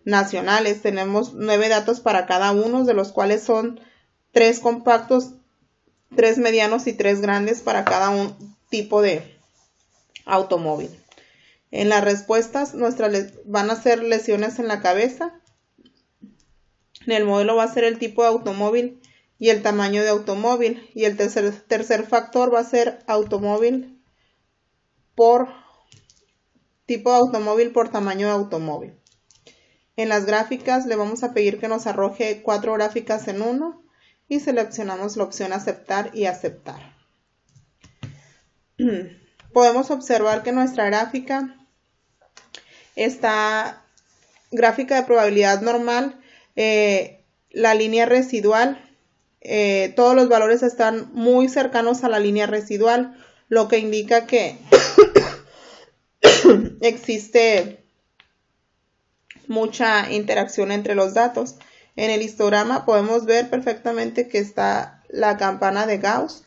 nacionales. Tenemos 9 datos para cada uno, de los cuales son 3 compactos, 3 medianos y 3 grandes para cada un tipo de automóvil. En las respuestas nuestras van a ser lesiones en la cabeza. En el modelo va a ser el tipo de automóvil y el tamaño de automóvil. Y el tercer factor va a ser automóvil por tipo de automóvil por tamaño de automóvil. En las gráficas le vamos a pedir que nos arroje 4 gráficas en uno y seleccionamos la opción aceptar y aceptar. Podemos observar que nuestra gráfica está gráfica de probabilidad normal, la línea residual, todos los valores están muy cercanos a la línea residual, lo que indica que existe mucha interacción entre los datos. En el histograma podemos ver perfectamente que está la campana de Gauss,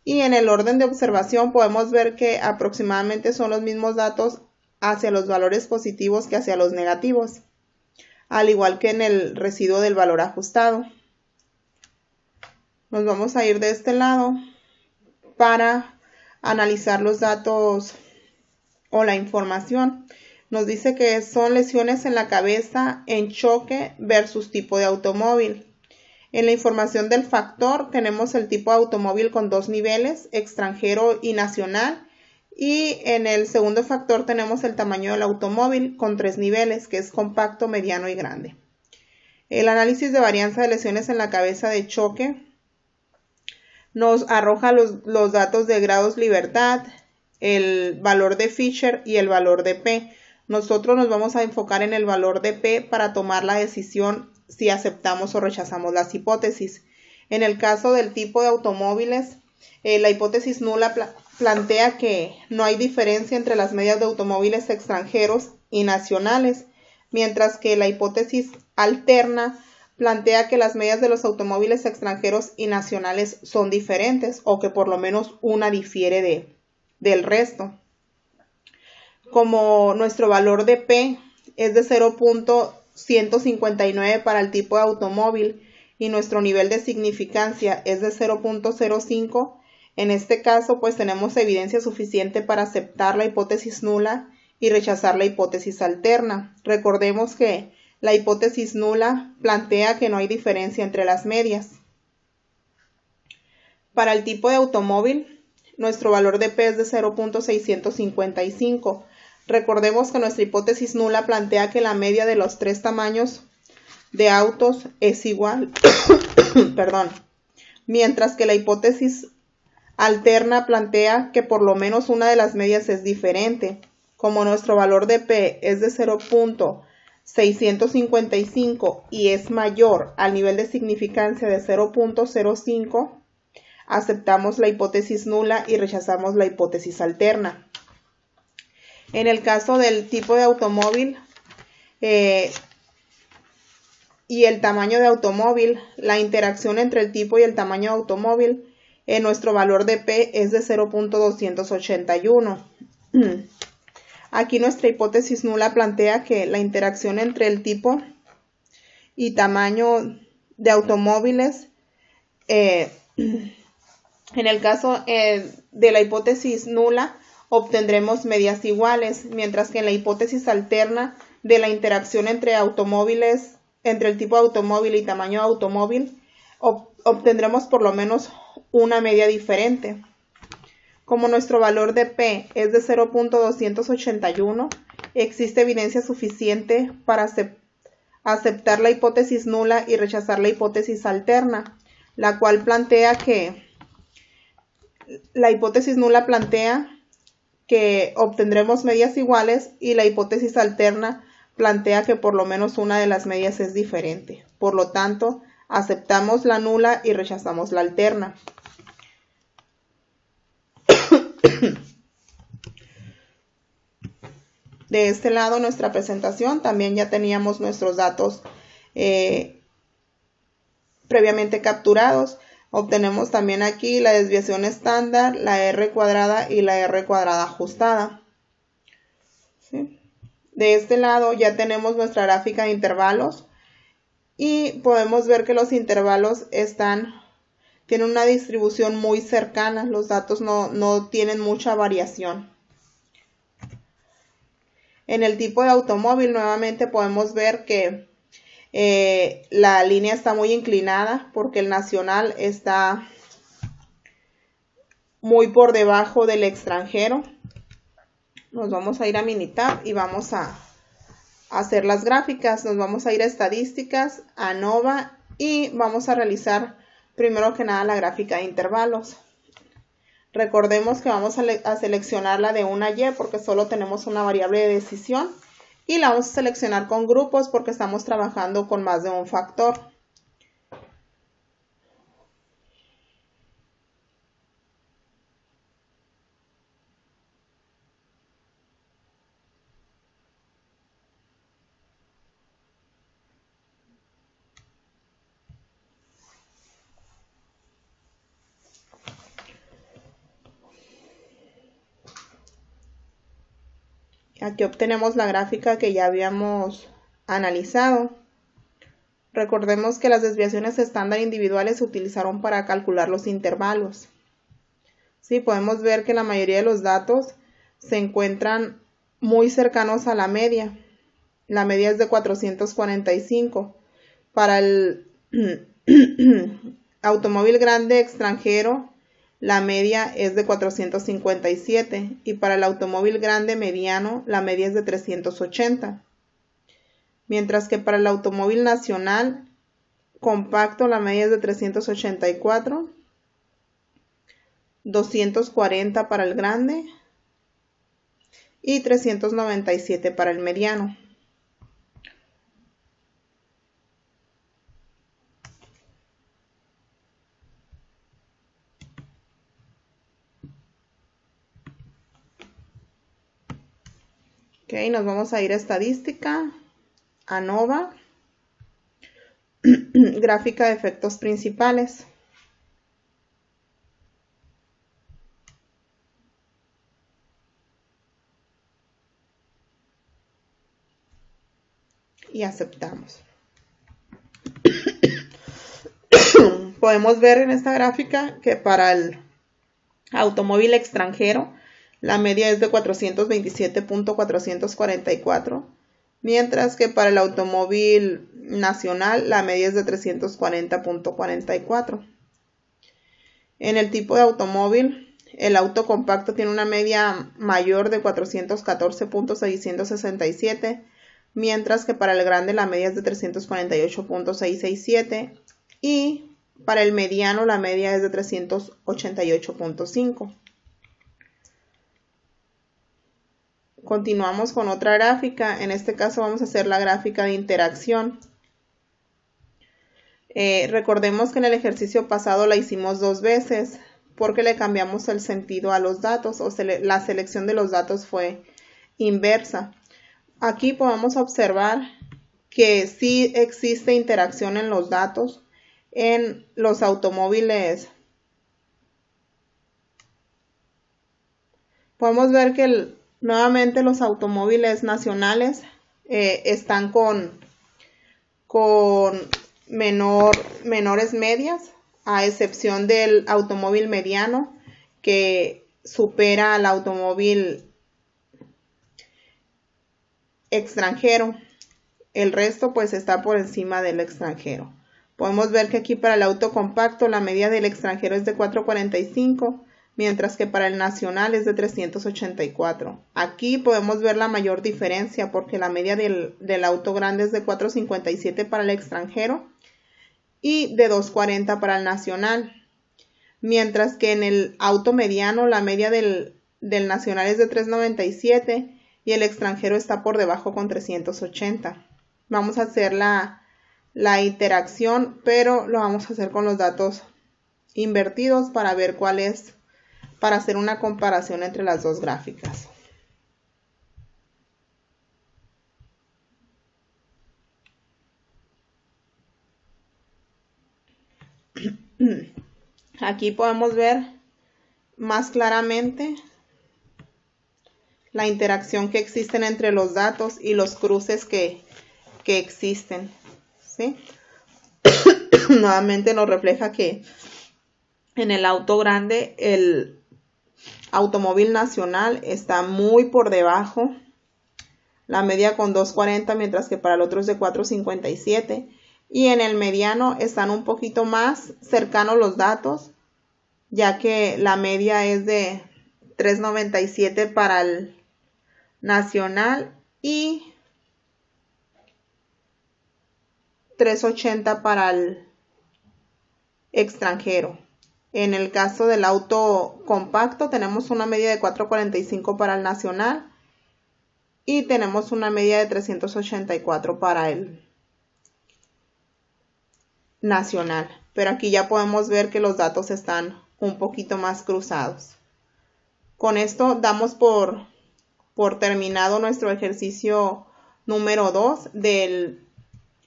y en el orden de observación podemos ver que aproximadamente son los mismos datos hacia los valores positivos que hacia los negativos, al igual que en el residuo del valor ajustado. Nos vamos a ir de este lado para analizar los datos o la información. Nos dice que son lesiones en la cabeza en choque versus tipo de automóvil. En la información del factor tenemos el tipo de automóvil con 2 niveles, extranjero y nacional. Y en el segundo factor tenemos el tamaño del automóvil con 3 niveles, que es compacto, mediano y grande. El análisis de varianza de lesiones en la cabeza de choque nos arroja los datos de grados libertad, el valor de Fisher y el valor de P. Nosotros nos vamos a enfocar en el valor de P para tomar la decisión si aceptamos o rechazamos las hipótesis. En el caso del tipo de automóviles, la hipótesis nula plantea que no hay diferencia entre las medias de automóviles extranjeros y nacionales, mientras que la hipótesis alterna plantea que las medias de los automóviles extranjeros y nacionales son diferentes o que por lo menos una difiere del resto. Como nuestro valor de P es de 0.159 para el tipo de automóvil y nuestro nivel de significancia es de 0.05, en este caso pues tenemos evidencia suficiente para aceptar la hipótesis nula y rechazar la hipótesis alterna. Recordemos que la hipótesis nula plantea que no hay diferencia entre las medias. Para el tipo de automóvil, nuestro valor de P es de 0.655. Recordemos que nuestra hipótesis nula plantea que la media de los 3 tamaños de autos es igual, mientras que la hipótesis alterna plantea que por lo menos una de las medias es diferente. Como nuestro valor de P es de 0.655 y es mayor al nivel de significancia de 0.05, aceptamos la hipótesis nula y rechazamos la hipótesis alterna. En el caso del tipo de automóvil y el tamaño de automóvil, la interacción entre el tipo y el tamaño de automóvil, nuestro valor de P es de 0.281. Aquí nuestra hipótesis nula plantea que la interacción entre el tipo y tamaño de automóviles, en el caso de la hipótesis nula, obtendremos medias iguales, mientras que en la hipótesis alterna de la interacción entre automóviles, entre el tipo de automóvil y tamaño de automóvil, obtendremos por lo menos una media diferente. Como nuestro valor de P es de 0.281, existe evidencia suficiente para aceptar la hipótesis nula y rechazar la hipótesis alterna, la cual plantea que la hipótesis nula plantea que obtendremos medias iguales y la hipótesis alterna plantea que por lo menos una de las medias es diferente. Por lo tanto, aceptamos la nula y rechazamos la alterna. De este lado, nuestra presentación, también ya teníamos nuestros datos previamente capturados. Obtenemos también aquí la desviación estándar, la R cuadrada y la R cuadrada ajustada. ¿Sí? De este lado ya tenemos nuestra gráfica de intervalos y podemos ver que los intervalos tienen una distribución muy cercana, los datos no tienen mucha variación. En el tipo de automóvil nuevamente podemos ver que la línea está muy inclinada porque el nacional está muy por debajo del extranjero. Nos vamos a ir a Minitab y vamos a hacer las gráficas. Nos vamos a ir a estadísticas, a Nova y vamos a realizar primero que nada la gráfica de intervalos. Recordemos que vamos a seleccionar la de una Y porque solo tenemos una variable de decisión. Y la vamos a seleccionar con grupos porque estamos trabajando con más de un factor. Aquí obtenemos la gráfica que ya habíamos analizado. Recordemos que las desviaciones estándar individuales se utilizaron para calcular los intervalos. Sí, podemos ver que la mayoría de los datos se encuentran muy cercanos a la media. La media es de 445. Para el automóvil grande extranjero, la media es de 457 y para el automóvil grande mediano, la media es de 380. Mientras que para el automóvil nacional compacto, la media es de 384, 240 para el grande y 397 para el mediano. Ok, nos vamos a ir a estadística, ANOVA, gráfica de efectos principales. Y aceptamos. Podemos ver en esta gráfica que para el automóvil extranjero la media es de 427.444, mientras que para el automóvil nacional la media es de 340.44. En el tipo de automóvil, el auto compacto tiene una media mayor de 414.667, mientras que para el grande la media es de 348.667 y para el mediano la media es de 388.5. Continuamos con otra gráfica. En este caso vamos a hacer la gráfica de interacción. Recordemos que en el ejercicio pasado la hicimos 2 veces porque le cambiamos el sentido a los datos, o la selección de los datos fue inversa. Aquí podemos observar que sí existe interacción en los datos en los automóviles. Podemos ver que nuevamente los automóviles nacionales están con menores medias, a excepción del automóvil mediano que supera al automóvil extranjero. El resto pues está por encima del extranjero. Podemos ver que aquí para el auto compacto la media del extranjero es de 445, mientras que para el nacional es de 384. Aquí podemos ver la mayor diferencia porque la media del auto grande es de 457 para el extranjero y de 240 para el nacional, mientras que en el auto mediano la media del nacional es de 397 y el extranjero está por debajo con 380. Vamos a hacer la interacción, pero lo vamos a hacer con los datos invertidos para ver cuál es, para hacer una comparación entre las dos gráficas. Aquí podemos ver más claramente la interacción que existen entre los datos y los cruces que existen, ¿sí? Nuevamente nos refleja que en el auto grande el automóvil nacional está muy por debajo, la media con 240, mientras que para el otro es de 457, y en el mediano están un poquito más cercanos los datos, ya que la media es de 397 para el nacional y 380 para el extranjero. En el caso del auto compacto tenemos una media de 445 para el nacional y tenemos una media de 384 para el nacional. Pero aquí ya podemos ver que los datos están un poquito más cruzados. Con esto damos por terminado nuestro ejercicio número 2 del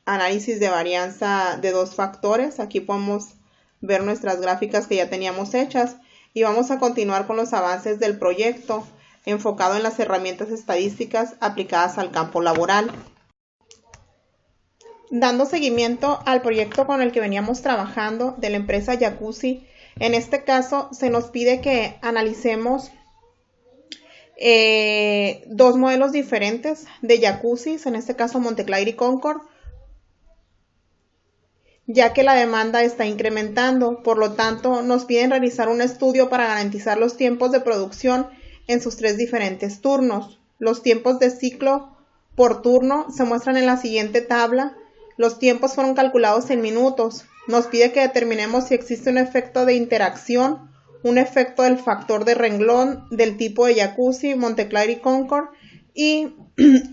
análisis de varianza de 2 factores. Aquí podemos ver nuestras gráficas que ya teníamos hechas y vamos a continuar con los avances del proyecto enfocado en las herramientas estadísticas aplicadas al campo laboral. Dando seguimiento al proyecto con el que veníamos trabajando de la empresa Jacuzzi, en este caso se nos pide que analicemos 2 modelos diferentes de jacuzzis, en este caso Montclair y Concord, ya que la demanda está incrementando. Por lo tanto, nos piden realizar un estudio para garantizar los tiempos de producción en sus 3 diferentes turnos. Los tiempos de ciclo por turno se muestran en la siguiente tabla. Los tiempos fueron calculados en minutos. Nos pide que determinemos si existe un efecto de interacción, un efecto del factor de renglón del tipo de Jacuzzi, Montclair y Concord, y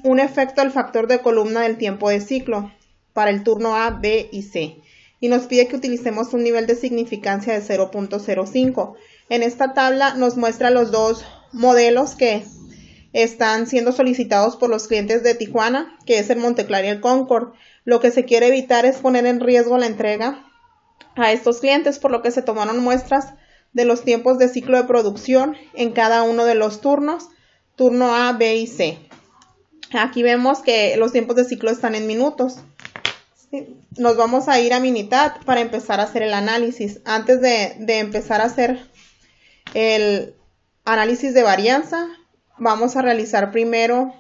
un efecto del factor de columna del tiempo de ciclo para el turno A, B y C. Y nos pide que utilicemos un nivel de significancia de 0.05. En esta tabla nos muestra los 2 modelos que están siendo solicitados por los clientes de Tijuana, que es el Montclair y el Concord. Lo que se quiere evitar es poner en riesgo la entrega a estos clientes, por lo que se tomaron muestras de los tiempos de ciclo de producción en cada uno de los turnos, turno A, B y C. Aquí vemos que los tiempos de ciclo están en minutos. Nos vamos a ir a Minitab para empezar a hacer el análisis. Antes de empezar a hacer el análisis de varianza, vamos a realizar primero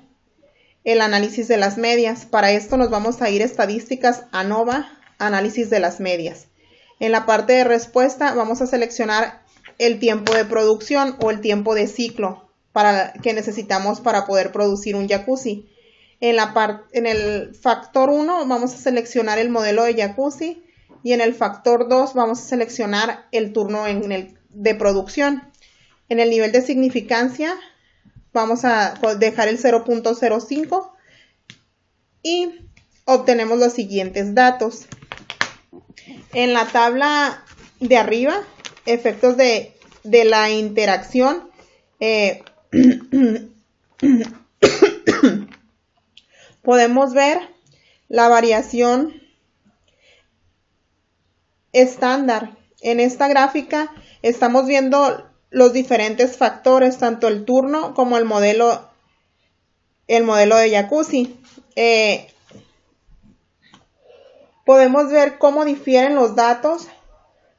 el análisis de las medias. Para esto nos vamos a ir a estadísticas, ANOVA, análisis de las medias. En la parte de respuesta vamos a seleccionar el tiempo de producción o el tiempo de ciclo que necesitamos para poder producir un jacuzzi. En el factor 1 vamos a seleccionar el modelo de jacuzzi y en el factor 2 vamos a seleccionar el turno de producción. En el nivel de significancia vamos a dejar el 0.05 y obtenemos los siguientes datos. En la tabla de arriba, efectos de la interacción, podemos ver la variación estándar. En esta gráfica estamos viendo los diferentes factores, tanto el turno como el modelo de jacuzzi. Podemos ver cómo difieren los datos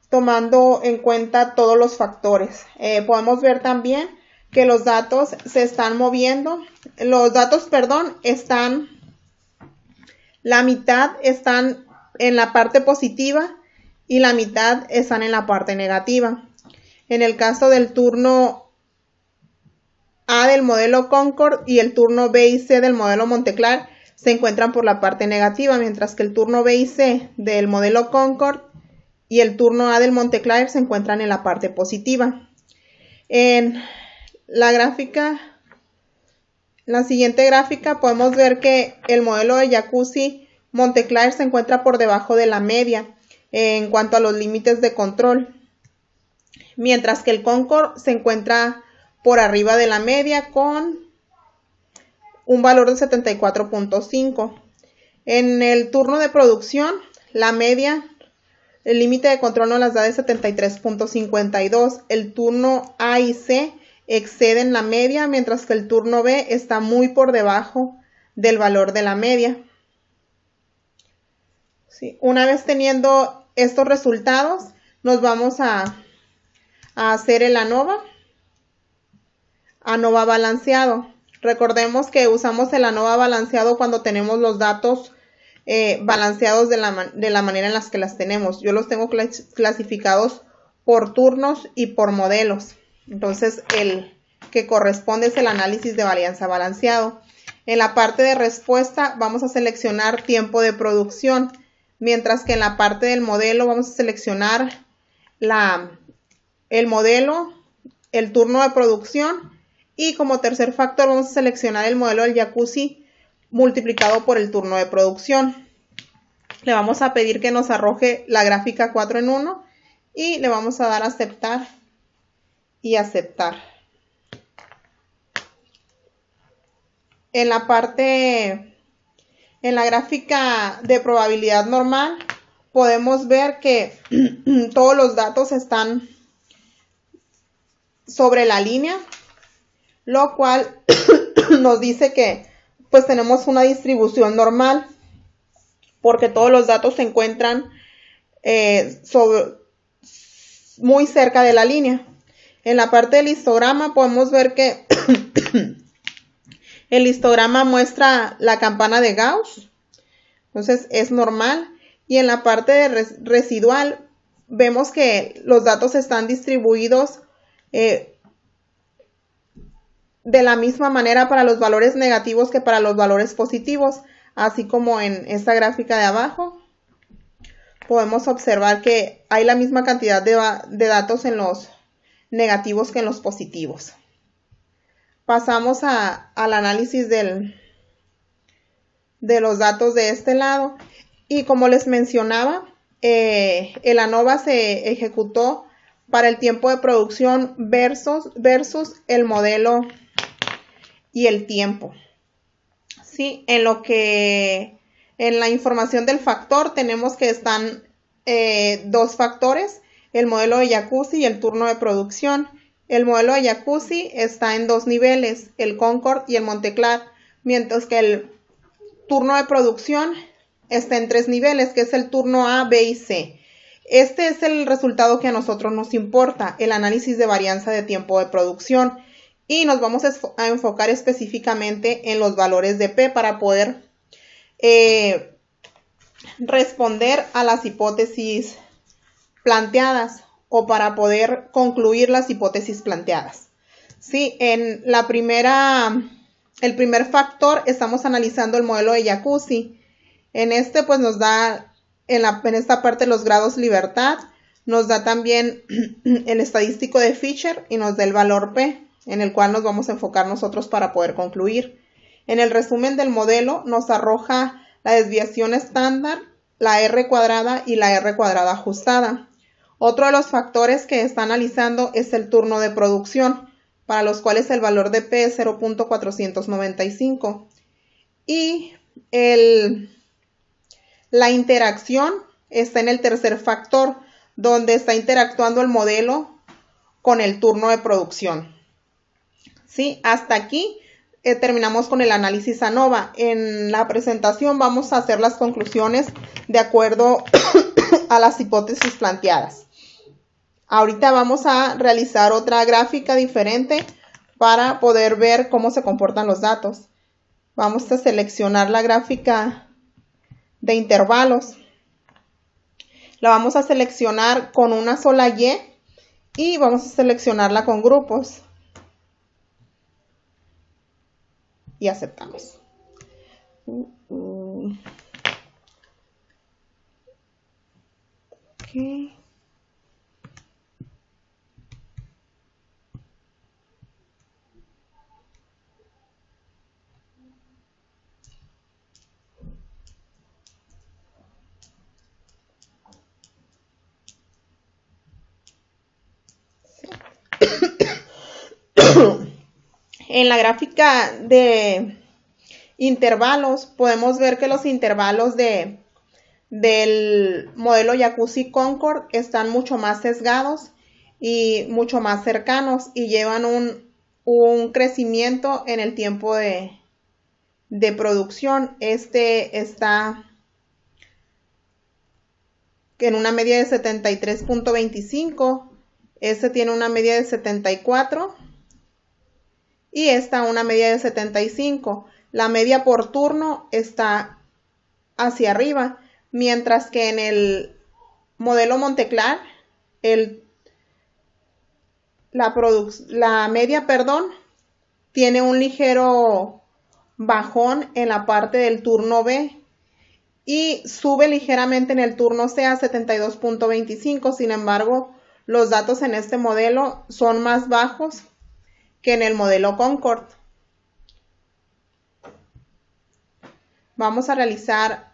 tomando en cuenta todos los factores. Podemos ver también que los datos se están moviendo. Los datos, la mitad están en la parte positiva y la mitad están en la parte negativa. En el caso del turno A del modelo Concord y el turno B y C del modelo Montclair se encuentran por la parte negativa, mientras que el turno B y C del modelo Concord y el turno A del Montclair se encuentran en la parte positiva. En la siguiente gráfica podemos ver que el modelo de jacuzzi Montclair se encuentra por debajo de la media en cuanto a los límites de control, mientras que el Concord se encuentra por arriba de la media con un valor de 74.5. En el turno de producción, la media, el límite de control nos las da de 73.52. El turno A y C exceden la media, mientras que el turno B está muy por debajo del valor de la media. Sí. Una vez teniendo estos resultados, nos vamos a hacer el ANOVA balanceado. Recordemos que usamos el ANOVA balanceado cuando tenemos los datos balanceados de la manera en las que las tenemos. Yo los tengo clasificados por turnos y por modelos. Entonces, el que corresponde es el análisis de varianza balanceado. En la parte de respuesta vamos a seleccionar tiempo de producción, mientras que en la parte del modelo vamos a seleccionar el modelo, el turno de producción y como tercer factor vamos a seleccionar el modelo del jacuzzi multiplicado por el turno de producción. Le vamos a pedir que nos arroje la gráfica 4 en 1 y le vamos a dar a aceptar y aceptar. En la gráfica de probabilidad normal podemos ver que todos los datos están sobre la línea, lo cual nos dice que pues tenemos una distribución normal porque todos los datos se encuentran muy cerca de la línea. En la parte del histograma podemos ver que el histograma muestra la campana de Gauss, entonces es normal. Y en la parte de residual vemos que los datos están distribuidos de la misma manera para los valores negativos que para los valores positivos, así como en esta gráfica de abajo. Podemos observar que hay la misma cantidad de datos en los negativos que en los positivos. Pasamos al análisis de los datos de este lado. Y como les mencionaba, el ANOVA se ejecutó para el tiempo de producción versus el modelo y el tiempo. ¿Sí? En la información del factor tenemos que están dos factores, el modelo de Jacuzzi y el turno de producción. El modelo de Jacuzzi está en dos niveles, el Concord y el Monteclar, mientras que el turno de producción está en tres niveles, que es el turno A, B y C. Este es el resultado que a nosotros nos importa, el análisis de varianza de tiempo de producción. Y nos vamos a enfocar específicamente en los valores de P para poder responder a las hipótesis planteadas o para poder concluir las hipótesis planteadas. Sí, en el primer factor estamos analizando el modelo de Jacuzzi. En este pues nos da en esta parte los grados libertad, nos da también el estadístico de Fisher y nos da el valor P, en el cual nos vamos a enfocar nosotros para poder concluir. En el resumen del modelo nos arroja la desviación estándar, la R cuadrada y la R cuadrada ajustada. Otro de los factores que está analizando es el turno de producción, para los cuales el valor de P es 0.495. Y la interacción está en el tercer factor, donde está interactuando el modelo con el turno de producción. ¿Sí? Hasta aquí terminamos con el análisis ANOVA. En la presentación vamos a hacer las conclusiones de acuerdo a las hipótesis planteadas. Ahorita vamos a realizar otra gráfica diferente para poder ver cómo se comportan los datos. Vamos a seleccionar la gráfica de intervalos. La vamos a seleccionar con una sola y vamos a seleccionarla con grupos. Y aceptamos. Okay. En la gráfica de intervalos podemos ver que los intervalos del modelo Jacuzzi Concord están mucho más sesgados y mucho más cercanos y llevan un crecimiento en el tiempo de producción. Este está en una media de 73.25, este tiene una media de 74 y esta una media de 75. La media por turno está hacia arriba, mientras que en el modelo Monteclar la media tiene un ligero bajón en la parte del turno B y sube ligeramente en el turno C a 72.25. Sin embargo, los datos en este modelo son más bajos que en el modelo Concord. Vamos a realizar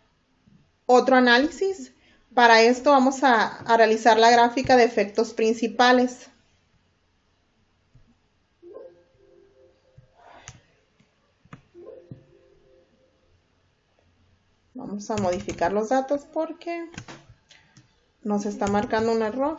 otro análisis. Para esto vamos a realizar la gráfica de efectos principales. Vamos a modificar los datos porque nos está marcando un error.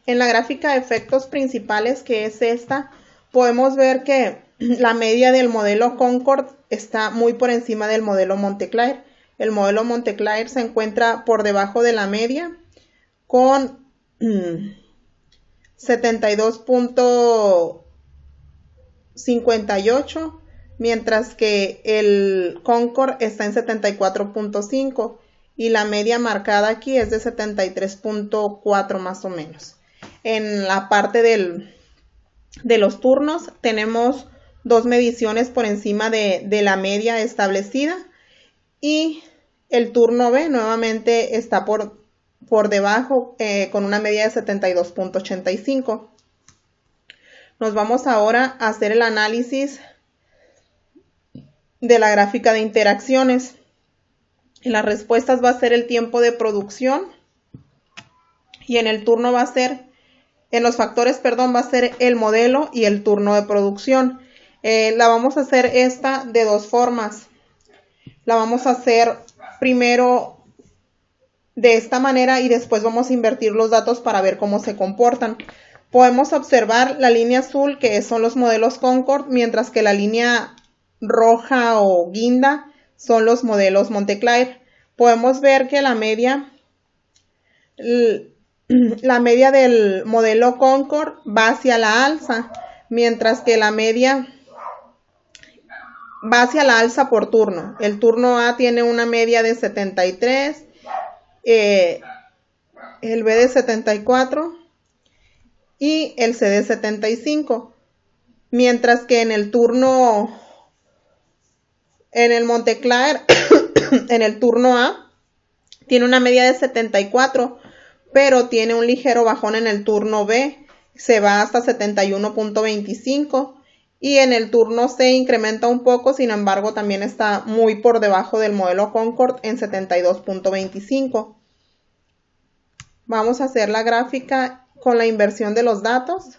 En la gráfica de efectos principales, que es esta, podemos ver que la media del modelo Concord está muy por encima del modelo Monteclar. el modelo Montclair se encuentra por debajo de la media con 72.58, mientras que el Concord está en 74.5 y la media marcada aquí es de 73.4 más o menos. En la parte de los turnos tenemos dos mediciones por encima de la media establecida y el turno B nuevamente está por debajo con una media de 72.85. Nos vamos ahora a hacer el análisis de la gráfica de interacciones. En las respuestas va a ser el tiempo de producción y en el turno va a ser, en los factores, perdón, va a ser el modelo y el turno de producción. La vamos a hacer esta de dos formas. La vamos a hacer primero de esta manera y después vamos a invertir los datos para ver cómo se comportan. Podemos observar la línea azul, que son los modelos Concord, mientras que la línea roja o guinda son los modelos Montclair. Podemos ver que la media del modelo Concord va hacia la alza, mientras que la media va hacia la alza por turno. El turno A tiene una media de 73, el B de 74 y el C de 75, mientras que en el Montclair, en el turno A, tiene una media de 74, pero tiene un ligero bajón en el turno B, se va hasta 71.25. Y en el turno C incrementa un poco, sin embargo también está muy por debajo del modelo Concord en 72.25. Vamos a hacer la gráfica con la inversión de los datos.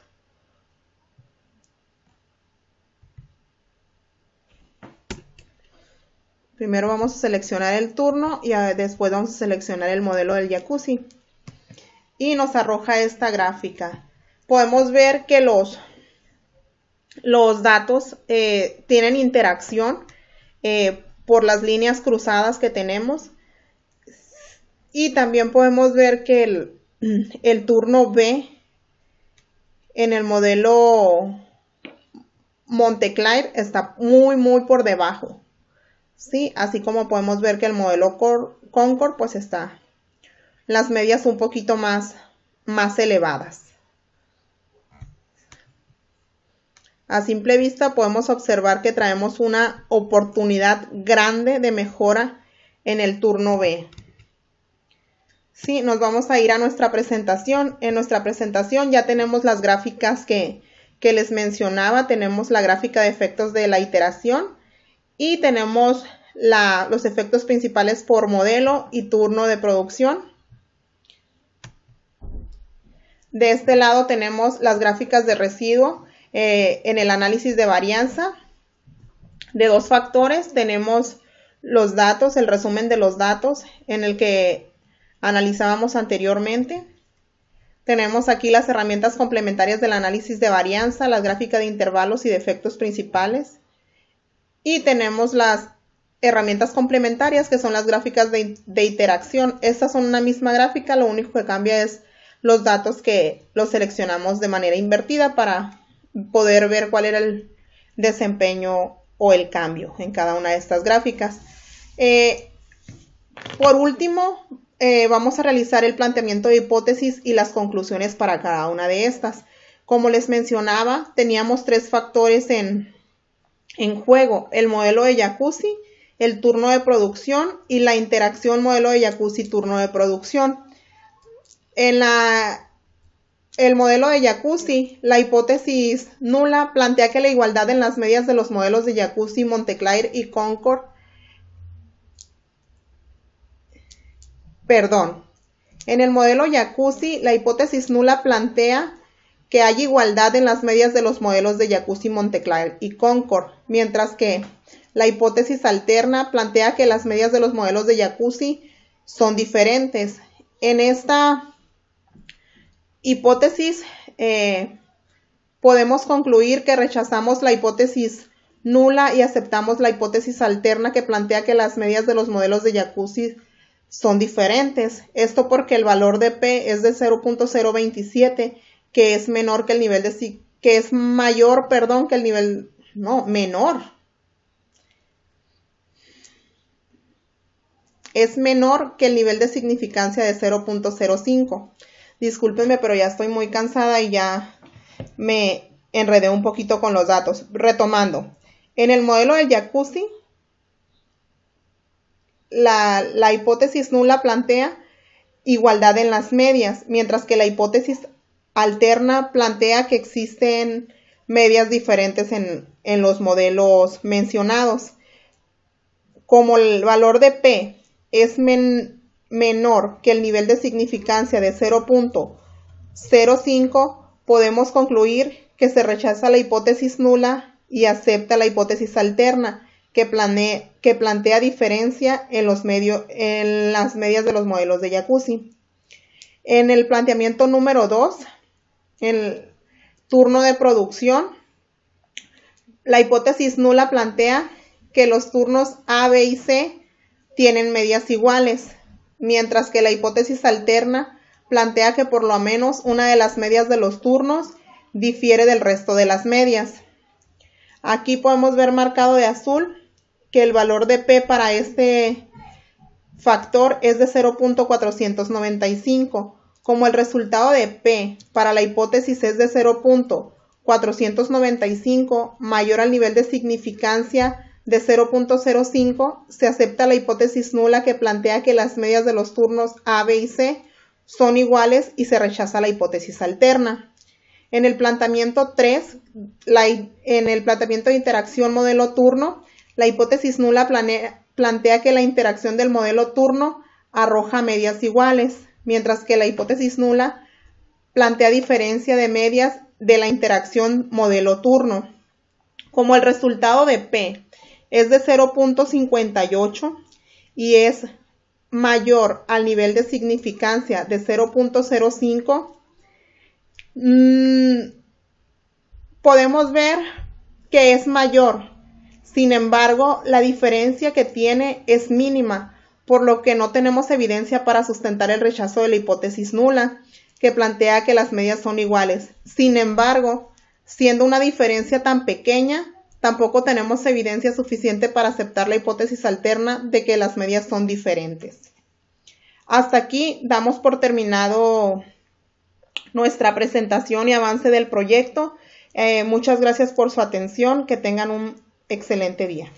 Primero vamos a seleccionar el turno y después vamos a seleccionar el modelo del jacuzzi. Y nos arroja esta gráfica. Podemos ver que los datos tienen interacción por las líneas cruzadas que tenemos. Y también podemos ver que el turno B en el modelo Montclair está muy por debajo. ¿Sí? Así como podemos ver que el modelo Concord pues está las medias un poquito más elevadas. A simple vista podemos observar que traemos una oportunidad grande de mejora en el turno B. Sí, nos vamos a ir a nuestra presentación. En nuestra presentación ya tenemos las gráficas que les mencionaba. Tenemos la gráfica de efectos de la iteración y tenemos los efectos principales por modelo y turno de producción. De este lado tenemos las gráficas de residuo. En el análisis de varianza de dos factores tenemos los datos, el resumen de los datos en el que analizábamos anteriormente. Tenemos aquí las herramientas complementarias del análisis de varianza, las gráficas de intervalos y de efectos principales. Y tenemos las herramientas complementarias que son las gráficas de interacción. Estas son una misma gráfica, lo único que cambia es los datos que los seleccionamos de manera invertida para poder ver cuál era el desempeño o el cambio en cada una de estas gráficas. Por último, vamos a realizar el planteamiento de hipótesis y las conclusiones para cada una de estas. Como les mencionaba, teníamos tres factores en juego: el modelo de jacuzzi, el turno de producción y la interacción modelo de jacuzzi-turno de producción. En el modelo de jacuzzi, la hipótesis nula plantea que la igualdad en las medias de los modelos de jacuzzi, Montclair y Concord, en el modelo jacuzzi, la hipótesis nula plantea que hay igualdad en las medias de los modelos de jacuzzi, Montclair y Concord, mientras que la hipótesis alterna plantea que las medias de los modelos de jacuzzi son diferentes. En esta hipótesis podemos concluir que rechazamos la hipótesis nula y aceptamos la hipótesis alterna que plantea que las medias de los modelos de Jacuzzi son diferentes. Esto porque el valor de P es de 0.027, que es menor que el nivel de que es mayor, perdón, que el nivel, no, menor. Es menor que el nivel de significancia de 0.05. Discúlpenme, pero ya estoy muy cansada y ya me enredé un poquito con los datos. Retomando, en el modelo del Jacuzzi, la hipótesis nula plantea igualdad en las medias, mientras que la hipótesis alterna plantea que existen medias diferentes en los modelos mencionados. Como el valor de P es menor que el nivel de significancia de 0.05, podemos concluir que se rechaza la hipótesis nula y acepta la hipótesis alterna, que plantea diferencia en las medias de los modelos de Jacuzzi. En el planteamiento número 2, en el turno de producción, la hipótesis nula plantea que los turnos A, B y C tienen medias iguales, mientras que la hipótesis alterna plantea que por lo menos una de las medias de los turnos difiere del resto de las medias. Aquí podemos ver marcado de azul que el valor de P para este factor es de 0.495. Como el resultado de P para la hipótesis es de 0.495 mayor al nivel de significancia de 0.05, se acepta la hipótesis nula que plantea que las medias de los turnos A, B y C son iguales y se rechaza la hipótesis alterna. En el planteamiento 3, en el planteamiento de interacción modelo turno, la hipótesis nula plantea que la interacción del modelo turno arroja medias iguales, mientras que la hipótesis nula plantea diferencia de medias de la interacción modelo turno. Como el resultado de P es de 0.58 y es mayor al nivel de significancia de 0.05, podemos ver que es mayor. Sin embargo, la diferencia que tiene es mínima, por lo que no tenemos evidencia para sustentar el rechazo de la hipótesis nula, que plantea que las medias son iguales. Sin embargo, siendo una diferencia tan pequeña, tampoco tenemos evidencia suficiente para aceptar la hipótesis alterna de que las medias son diferentes. Hasta aquí damos por terminado nuestra presentación y avance del proyecto. Muchas gracias por su atención. Que tengan un excelente día.